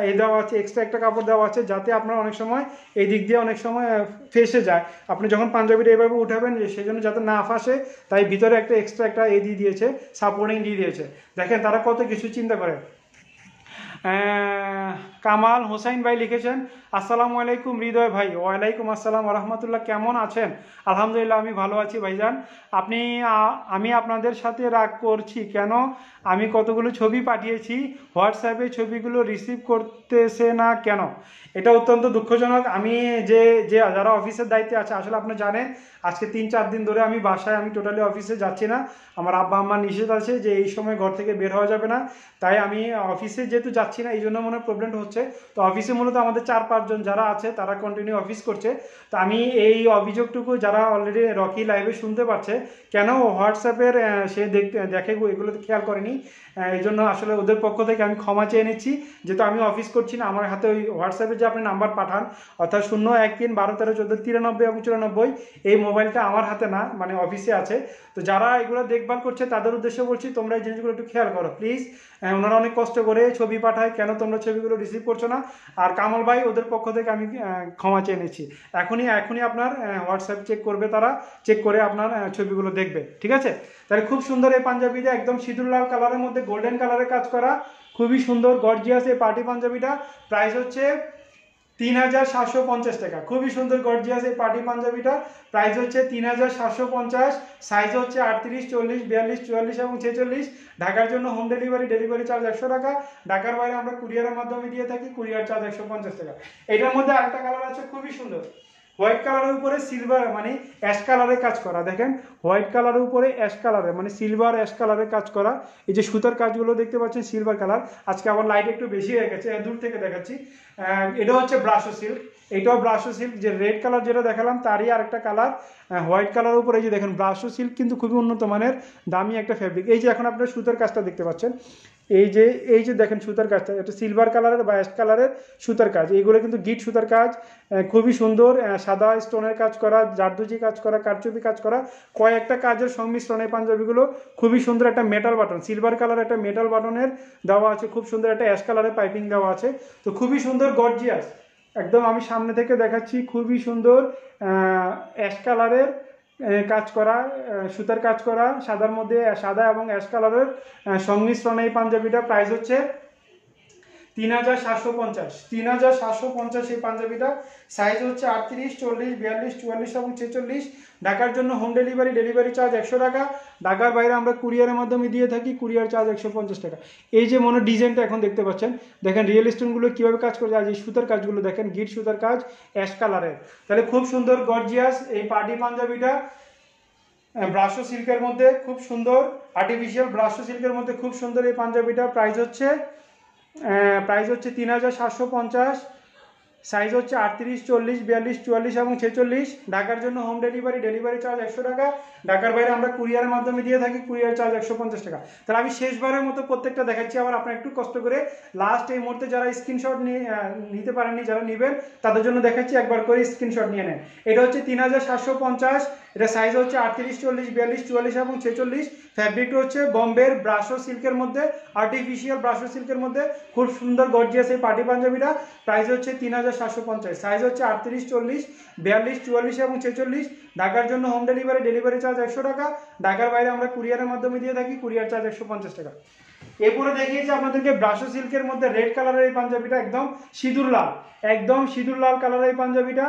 এই দেওয়া আছে, এক্সট্রা একটা কাপড় দেওয়া আছে, যাতে আপনার অনেক সময় এই দিক দিয়ে অনেক সময় ফেসে যায়, আপনি যখন পাঞ্জাবিটা এভাবে উঠাবেন সেই জন্য যাতে না ফাঁসে, তাই ভিতরে একটা এক্সট্রা একটা দিয়ে দিয়েছে, সাপোর্টিং দিয়ে দিয়েছে। দেখেন তারা কত কিছু চিন্তা করে। কামাল হোসাইন ভাই লিখেছেন, আসসালামু আলাইকুম হৃদয় ভাই। ওয়ালাইকুম আসসালাম রহমতুল্লাহ, কেমন আছেন? আলহামদুলিল্লাহ আমি ভালো আছি ভাইজান। আমি আপনাদের সাথে রাগ করছি কেন? আমি কতগুলো ছবি পাঠিয়েছি, হোয়াটসঅ্যাপে ছবিগুলো রিসিভ করতেছে না কেন? এটা অত্যন্ত দুঃখজনক। আমি যারা অফিসের দায়িত্বে আছে, আসলে আপনি জানেন আজকে 3-4 দিন ধরে আমি বাসায়, আমি টোটালি অফিসে যাচ্ছি না। আমার আব্বা আম্মা নিষেধ আছে যে এই সময় ঘর থেকে বের হওয়া যাবে না, তাই আমি অফিসে যেহেতু যাচ্ছি না, এই জন্য মনে হয় প্রবলেমটা হচ্ছে। তো অফিসে মূলত আমাদের 4-5 জন যারা আছে তারা কন্টিনিউ অফিস করছে। তো আমি এই অভিযোগটুকু যারা অলরেডি রকি লাইভে শুনতে পাচ্ছে, কেন হোয়াটসঅ্যাপের সে দেখে এগুলো খেয়াল করেনি, এই জন্য আসলে ওদের পক্ষ থেকে আমি ক্ষমা চেয়ে নিচ্ছি। যেহেতু আমি অফিস করছি না, আমার হাতে ওই হোয়াটসঅ্যাপে যে আপনি নাম্বার পাঠান, অর্থাৎ 013-12-13-14-93 এবং 94, এই মোবাইলটা আমার হাতে না, মানে অফিসে আছে। তো যারা এগুলো দেখভাল করছে তাদের উদ্দেশ্যে বলছি, তোমরা এই জিনিসগুলো একটু খেয়াল করো প্লিজ। ওনারা অনেক কষ্ট করে ছবি ছবি পাঠায়, কেন তোমরা ছবিগুলো রিসিভ করছো না। আর কামাল ভাই ওদের পক্ষ থেকে আমি ক্ষমা চেয়ে নিচ্ছি। এখনই আপনার হোয়াটসঅ্যাপ চেক করবে, তারা চেক করে আপনার ছবিগুলো দেখবে, ঠিক আছে। তাহলে খুব সুন্দর এই পাঞ্জাবিটা, একদম সিঁদুর লাল কালারের মধ্যে গোল্ডেন কালারের কাজ করা, খুবই সুন্দর গর্জিয়াস এই পার্টি পাঞ্জাবিটা। প্রাইস হচ্ছে 3750 টাকা। খুবই সুন্দর গর্জিয়াস এই পার্টি পাঞ্জাবিটা, প্রাইস হচ্ছে 3750। সাইজ হচ্ছে 38, 40, 42, 44 এবং 46। ঢাকার জন্য হোম ডেলিভারি চার্জ 100 টাকা। ঢাকার বাইরে আমরা কুরিয়ারের মাধ্যমে দিয়ে থাকি, কুরিয়ার চার্জ 150 টাকা। এটার মধ্যে আরেকটা কালার আছে খুবই সুন্দর, হোয়াইট কালারের উপরে সিলভার মানে অ্যাশ কালারের কাজ করা। দেখেন হোয়াইট কালারের উপরে অ্যাশ কালারের মানে সিলভার অ্যাশ কালারের কাজ করা। এই যে সুতার কাজগুলো দেখতে পাচ্ছেন সিলভার কালার। আজকে আবার লাইট একটু বেশি হয়ে গেছে, দূর থেকে দেখাচ্ছি। এটা হচ্ছে ব্রাশো সিল্ক, এটাও ব্রাশো সিল্ক। যে রেড কালার যেটা দেখালাম তারই আরেকটা কালার হোয়াইট কালারের উপরে। এই যে দেখেন ব্রাশো সিল্ক কিন্তু খুবই উন্নত মানের দামি একটা ফ্যাব্রিক। এই যে এখন আপনারা সুতার কাজটা দেখতে পাচ্ছেন, এই যে দেখেন সুতার কাজটা, এটা সিলভার কালারের বা অ্যাশ কালারের সুতার কাজ। এইগুলো কিন্তু গিট সুতার কাজ, খুবই সুন্দর। সাদা স্টোনের কাজ করা, জারদুজি কাজ করা, কারচুপি কাজ করা, কয়েকটা কাজের সংমিশ্রণ এই পাঞ্জাবিগুলো। খুবই সুন্দর একটা মেটাল বাটন, সিলভার কালার একটা মেটাল বাটনের দেওয়া আছে, খুব সুন্দর একটা অ্যাশ কালারের পাইপিং দেওয়া আছে। তো খুবই সুন্দর গর্জিয়াস, একদম আমি সামনে থেকে দেখাচ্ছি, খুবই সুন্দর অ্যাশ কালারের কাজ করা, সুতার কাজ করা, সাদার মধ্যে সাদা এবং অ্যাশ কালারের সংমিশ্রণ এই পাঞ্জাবিটা। প্রাইস হচ্ছে 3750। 3750 এই পাঞ্জাবিটা। সাইজ হচ্ছে 38, 40, 42, 44 এবং 46। ঢাকার জন্য হোম ডেলিভারি চার্জ 100 টাকা। ঢাকার বাইরে আমরা কুরিয়ারের মাধ্যমে দিয়ে থাকি, কুরিয়ার চার্জ 150 টাকা। এই যে মনে ডিজাইনটা এখন দেখতে পাচ্ছেন, দেখেন রিয়েল স্টোনগুলো কীভাবে কাজ করে, আজ এই সুতার কাজগুলো দেখেন, গিট সুতার কাজ অ্যাশ কালারের। তাহলে খুব সুন্দর গর্জিয়াস এই পার্টি পাঞ্জাবিটা ব্রাশো সিল্কের মধ্যে, খুব সুন্দর আর্টিফিশিয়াল ব্রাশো সিল্কের মধ্যে খুব সুন্দর এই পাঞ্জাবিটা। প্রাইস হচ্ছে 3750। সাইজ হচ্ছে 38, 40, 42, 44 এবং 46। ঢাকার জন্য হোম ডেলিভারি চার্জ 100 টাকা। ঢাকার বাইরে আমরা কুরিয়ারের মাধ্যমে দিয়ে থাকি, কুরিয়ার চার্জ 150 টাকা। তাহলে আমি শেষবারের মতো প্রত্যেকটা দেখাচ্ছি, আবার আপনার একটু কষ্ট করে লাস্ট এই মুহূর্তে যারা স্ক্রিনশট নিতে পারেননি, যারা নেবেন তাদের জন্য দেখাচ্ছি, একবার করে স্ক্রিনশট নিয়ে নেন। এটা হচ্ছে 3750, এটা সাইজ হচ্ছে 38, 40, 42, 44 এবং 46। ফ্যাব্রিকটা হচ্ছে বম্বের ব্রাশো সিল্কের মধ্যে, আর্টিফিশিয়াল ব্রাশো সিল্কের মধ্যে, খুব সুন্দর গর্জিয়াস এই পার্টি পাঞ্জাবিটা। প্রাইস হচ্ছে 3750। সাইজ হচ্ছে 38, 40, 42, 44 এবং 46। ঢাকার জন্য হোম ডেলিভারি চার্জ 100 টাকা। ঢাকার বাইরে আমরা কুরিয়ারের মাধ্যমে দিয়ে থাকি, কুরিয়ার চার্জ 150 টাকা। এরপরে দেখিয়েছি আপনাদেরকে ব্রাশো সিল্কের মধ্যে রেড কালারের এই পাঞ্জাবিটা, একদম সিঁদুর লাল কালারের এই পাঞ্জাবিটা।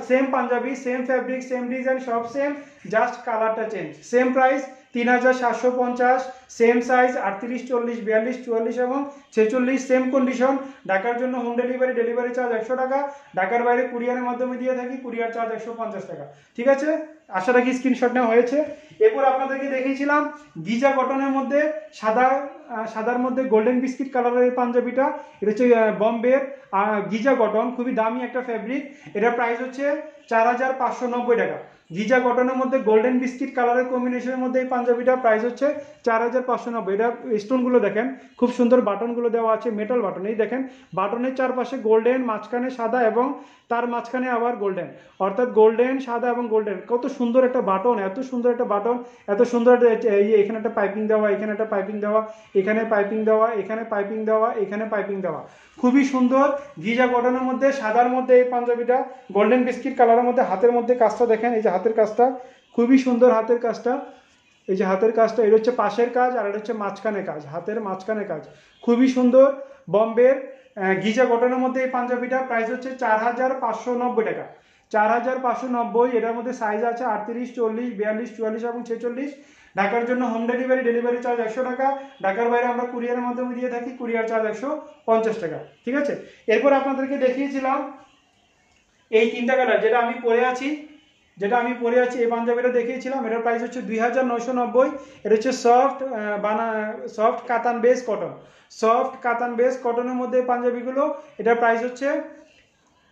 Same panjabi, same fabric, same design, সব সেম, জাস্ট কালারটা change. Same price 3750। Same size 38, 40, 42, 44 এবং 46। Same condition. ঢাকার জন্য হোম ডেলিভারি চার্জ 100 টাকা। ঢাকার বাইরে কুরিয়ারের মাধ্যমে দিয়ে থাকি, কুরিয়ার চার্জ 150 টাকা। ঠিক আছে, আশা রাখি স্ক্রিনশট নেওয়া হয়েছে। এরপর আপনাদেরকে দেখিয়েছিলাম গিজা কটনের মধ্যে সাদার মধ্যে গোল্ডেন বিস্কিট কালারের এই পাঞ্জাবিটা। এটা হচ্ছে বম্বের গিজা কটন, খুবই দামি একটা ফ্যাব্রিক। এটার প্রাইস হচ্ছে 4590 টাকা। গিজা কটনের মধ্যে গোল্ডেন বিস্কিট কালারের কম্বিনেশনের মধ্যে এই পাঞ্জাবিটা, প্রাইস হচ্ছে 4590। এটা স্টোনগুলো দেখেন, খুব সুন্দর বাটনগুলো দেওয়া আছে, মেটাল বাটন। এই দেখেন বাটনের চারপাশে গোল্ডেন, মাঝখানে সাদা এবং তার মাঝখানে আবার গোল্ডেন, অর্থাৎ গোল্ডেন, সাদা এবং গোল্ডেন। কত সুন্দর একটা বাটন, এত সুন্দর একটা বাটন, এত সুন্দর। এখানে একটা পাইপিং দেওয়া, এখানে একটা পাইপিং দেওয়া, এখানে পাইপিং দেওয়া, এখানে পাইপিং দেওয়া, এখানে পাইপিং দেওয়া। খুবই সুন্দর গিজা কটনের মধ্যে, সাদার মধ্যে এই পাঞ্জাবিটা, গোল্ডেন বিস্কিট কালারের মধ্যে। হাতের মধ্যে কাজটা দেখেন, এই যে হাতের কাজটা, খুবই সুন্দর হাতের কাজটা। এই যে হাতের কাজটা, এটা হচ্ছে পাশের কাজ আর এটা হচ্ছে মাঝখানে কাজ, হাতের মাঝখানে কাজ, খুবই সুন্দর। বম্বের গিজা কটনের মধ্যে এই পাঞ্জাবিটা। প্রাইস হচ্ছে 4590 টাকা। 4590। এটার মধ্যে সাইজ আছে 38, 40, 42, 44 এবং 46। ঢাকার জন্য হোম ডেলিভারি চার্জ 100 টাকা। ঢাকার বাইরে আমরা কুরিয়ারের মাধ্যমে দিয়ে থাকি, কুরিয়ার চার্জ 150 টাকা। ঠিক আছে, এরপর আপনাদেরকে দেখিয়েছিলাম এই তিনটা কালার, যেটা আমি পরে আছি এই পাঞ্জাবিটা দেখিয়েছিলাম। এটার প্রাইস হচ্ছে 2990। এটা হচ্ছে সফট কাতান বেস কটনের মধ্যে পাঞ্জাবিগুলো। এটার প্রাইস হচ্ছে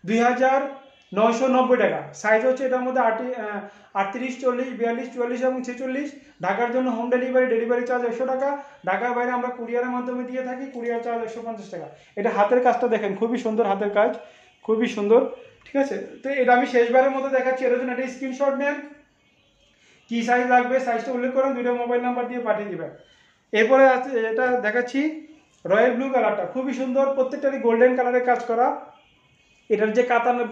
2990 টাকা। সাইজ হচ্ছে এটার মধ্যে 38, 40, 42, 44 এবং 46। ঢাকার জন্য হোম ডেলিভারি চার্জ 100 টাকা। ঢাকার বাইরে আমরা কুরিয়ারের মাধ্যমে দিয়ে থাকি, কুরিয়ার চার্জ 150 টাকা। এটা হাতের কাজটা দেখেন, খুবই সুন্দর হাতের কাজ, খুবই সুন্দর। ঠিক আছে, তো এটা আমি শেষবারের মতো দেখাচ্ছি, এর জন্য একটা স্ক্রিনশট নেন, কি সাইজ লাগবে সাইজটা উল্লেখ করেন, দুইটা মোবাইল নাম্বার দিয়ে পাঠিয়ে দিবেন। এরপরে এটা দেখাচ্ছি রয়্যাল ব্লু কালারটা খুবই সুন্দর, প্রত্যেকটারই গোল্ডেন কালারের কাজ করা। এটার যে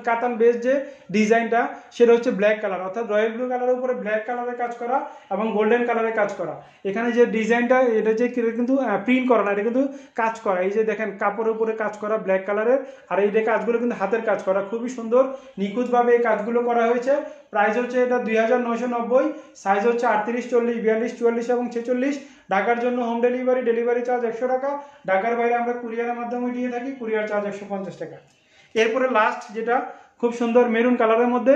কাতান বেস যে ডিজাইনটা সেটা হচ্ছে ব্ল্যাক কালার, অর্থাৎ রয়্যাল ব্লু কালারের উপরে ব্ল্যাক কালারের কাজ করা এবং গোল্ডেন কালারের কাজ করা। এখানে যে ডিজাইনটা এটা যে কিন্তু প্রিন্ট করা না, এটা কিন্তু কাজ করা। এই যে দেখেন কাপড়ের উপরে কাজ করা ব্ল্যাক কালারের, আর এই যে কাজগুলো কিন্তু হাতের কাজ করা, খুবই সুন্দর নিখুঁতভাবে এই কাজগুলো করা হয়েছে। প্রাইস হচ্ছে এটা 2990, সাইজ হচ্ছে 38, 40, 42, 44 এবং 46। ঢাকার জন্য হোম ডেলিভারি চার্জ 100 টাকা। ঢাকার বাইরে আমরা কুরিয়ারের মাধ্যমে দিয়ে থাকি, কুরিয়ার চার্জ 150 টাকা। এরপরে লাস্ট যেটা খুব সুন্দর মেরুন কালারের মধ্যে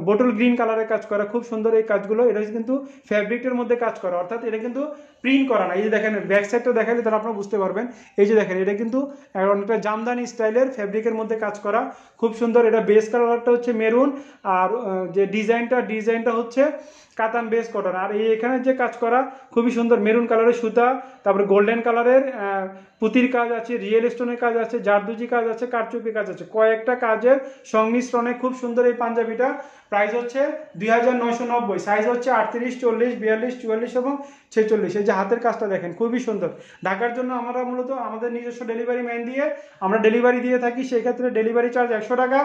বোটল গ্রিন কালারের কাজ করা, খুব সুন্দর এই কাজগুলো। এটা কিন্তু ফ্যাব্রিকের মধ্যে কাজ করা, অর্থাৎ এটা কিন্তু প্রিন্ট করা না। এই যে দেখেন ব্যাক সাইডটা দেখালে তাহলে আপনারা বুঝতে পারবেন। এই যে দেখেন এটা কিন্তু অনেকটা জামদানি স্টাইলের ফ্যাব্রিকের মধ্যে কাজ করা, খুব সুন্দর। এটা বেস কালারটা হচ্ছে মেরুন, আর যে ডিজাইনটা হচ্ছে কাতান বেস কটন। আর এই এখানে যে কাজ করা খুবই সুন্দর, মেরুন কালারের সুতা, তারপরে গোল্ডেন কালারের পুঁতির কাজ আছে, রিয়েল স্টোনের কাজ আছে, জারদুজি কাজ আছে, কারচুপি কাজ আছে, কয়েকটা কাজের সংমিশ্রণে খুব সুন্দর এই পাঞ্জাবিটা। প্রাইস হচ্ছে 2990, সাইজ হচ্ছে 38, 40, 42, 44 এবং 46। এই যে হাতের কাজটা দেখেন খুবই সুন্দর। ঢাকার জন্য আমরা মূলত আমাদের নিজস্ব ডেলিভারি ম্যান দিয়ে আমরা ডেলিভারি দিয়ে থাকি, সেক্ষেত্রে ডেলিভারি চার্জ 100 টাকা।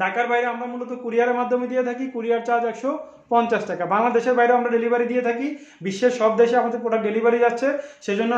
ঢাকার বাইরে আমরা মূলত কুরিয়ারের মাধ্যমে দিয়ে থাকি, কুরিয়ার চার্জ 150 টাকা। বাংলাদেশের বাইরে আমরা ডেলিভারি দিয়ে থাকি, বিশ্বের সব দেশে আমাদের প্রোডাক্ট ডেলিভারি যাচ্ছে। সেজন্য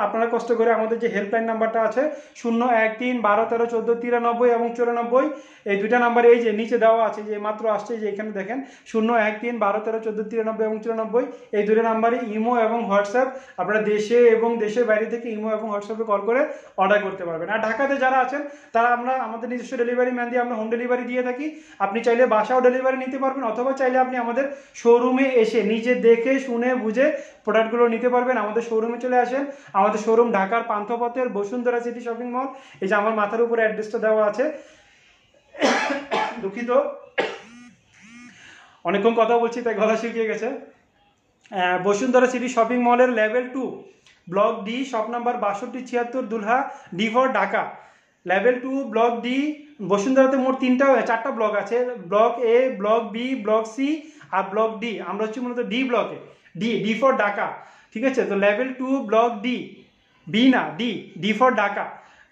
আপনারা কষ্ট করে আমাদের যে হেল্পলাইন নাম্বারটা আছে 013 12 13 14 93 এবং 94, এই দুইটা নাম্বার এই যে নিচে দেওয়া আছে, যে মাত্র আসছে, যে এখানে দেখেন 013 12 13 14 93 এবং 94, এই দুটো নাম্বারে ইমো এবং হোয়াটসঅ্যাপ, আপনারা দেশে এবং দেশের বাইরে থেকে ইমো এবং হোয়াটসঅ্যাপে কল করে অর্ডার করতে পারবেন। আর ঢাকাতে যারা আছেন তারা আমরা আমাদের নিজস্ব ডেলিভারি ম্যান দিয়ে আমরা হোম ডেলিভারি দিয়ে থাকি। আপনি চাইলে বাসাও ডেলিভারি নিতে পারবেন, অথবা চাইলে আপনি আমাদের শোরুমে এসে নিজে দেখে শুনে বুঝে প্রোডাক্টগুলো নিতে পারবেন। আমাদের শোরুমে চলে আসেন। আমাদের শোরুম ঢাকার পান্থপথের বসুন্ধরা সিটি শপিং মল। এই যে আমার মাথার উপরে অ্যাড্রেসটা দেওয়া আছে, দুঃখিত অনেকক্ষণ কথা বলছি তাই গলা শুকিয়ে গেছে। বসুন্ধরা সিটি শপিং মলের level 2 block D, shop number 6276 Dulha D4 Dhaka. Level 2 block D. বসুন্ধরাতে মোট 4টা ব্লক আছে, block A, block B, block C আর ব্লক ডি। আমরা হচ্ছে মূলত ডি ব্লকে, D4 ঢাকা, ঠিক আছে। তো লেভেল 2 ব্লক ডি, বি না D4 Dhaka.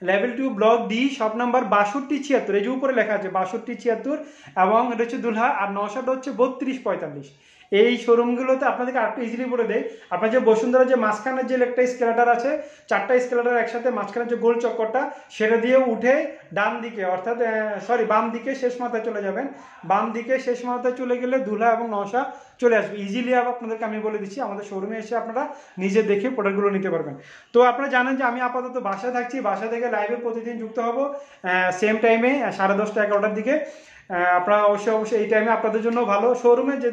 Level 2 block D, shop number 6276, এই যে উপরে লেখা আছে 6276, এবং এটা হচ্ছে দুলহা। আর নশাটা হচ্ছে 3245। এই শোরুমগুলোতে আপনাদেরকে আরেকটু ইজিলি বলে দেয়, আপনার যে বসুন্ধরা যে মাঝখানের যে একটা স্কেলেটার আছে, 4টা স্কেলেটার একসাথে, মাঝখানে যে গোল চক্করটা সেটা দিয়ে উঠে ডান দিকে, অর্থাৎ বাম দিকে শেষ মাথায় চলে যাবেন। বাম দিকে শেষ মাথায় চলে গেলে দুলহা এবং নশা চলে আসবে ইজিলি। আপনাদেরকে আমি বলে দিচ্ছি, আমাদের শোরুমে এসে আপনারা নিজে দেখে প্রোডাক্টগুলো নিতে পারবেন। তো আপনারা জানেন যে আমি আপাতত বাসায় থাকছি, বাসা থেকে লাইভে প্রতিদিন যুক্ত হব সেম টাইমে 10:30 11টার দিকে। আপনারা অবশ্যই এই টাইমে আপনাদের জন্য ভালো। শোরুমে যে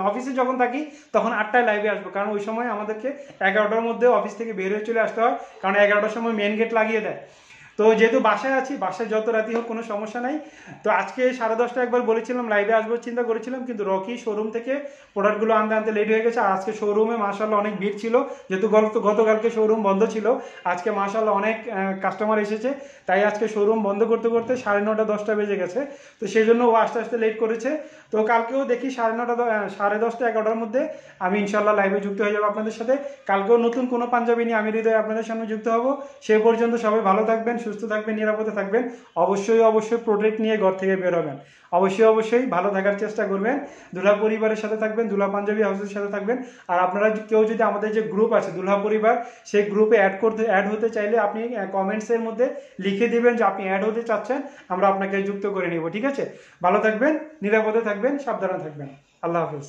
অফিসে যখন থাকি তখন 8টায় লাইভে আসবো, কারণ ওই সময় আমাদেরকে 11টার মধ্যে অফিস থেকে বের হয়ে চলে আসতে হয়, কারণ 11টার সময় মেন গেট লাগিয়ে দেয়। তো যেহেতু বাসায় আছি, বাসায় যত রাতি হোক কোনো সমস্যা নাই। তো আজকে 10:30 একবার বলেছিলাম লাইভে আসবো, চিন্তা করেছিলাম, কিন্তু রকি শোরুম থেকে প্রোডাক্টগুলো আনতে লেট হয়ে গেছে। আর আজকে শোরুমে মাশাআল্লাহ অনেক ভিড় ছিল, যেহেতু গতকালকে শোরুম বন্ধ ছিল, আজকে মাশাআল্লাহ অনেক কাস্টমার এসেছে, তাই আজকে শোরুম বন্ধ করতে 9:30 10টা বেজে গেছে। তো সেই জন্য ও আস্তে আস্তে লেট করেছে। তো কালকেও দেখি 9:30 11টার মধ্যে আমি ইনশাল্লাহ লাইভে যুক্ত হয়ে যাবো আপনাদের সাথে। কালকেও নতুন কোনো পাঞ্জাবি নিয়ে আমি হৃদয় আপনাদের সামনে যুক্ত হব। সে পর্যন্ত সবাই ভালো থাকবেন, সুস্থ থাকবেন, নিরাপদে থাকবেন। অবশ্যই প্রোডাক্ট নিয়ে ঘর থেকে বের হবেন। অবশ্যই ভালো থাকার চেষ্টা করবেন। দুলহা পরিবারের সাথে থাকবেন, দুলহা পাঞ্জাবি হাউসের সাথে থাকবেন। আর আপনারা কেউ যদি আমাদের যে গ্রুপ আছে দুলহা পরিবার, সেই গ্রুপে অ্যাড হতে চাইলে আপনি কমেন্টসের মধ্যে লিখে দিবেন যে আপনি অ্যাড হতে চাচ্ছেন, আমরা আপনাকে যুক্ত করে নিব, ঠিক আছে। ভালো থাকবেন, নিরাপদে থাকবেন, সাবধানে থাকবেন। আল্লাহ হাফেজ।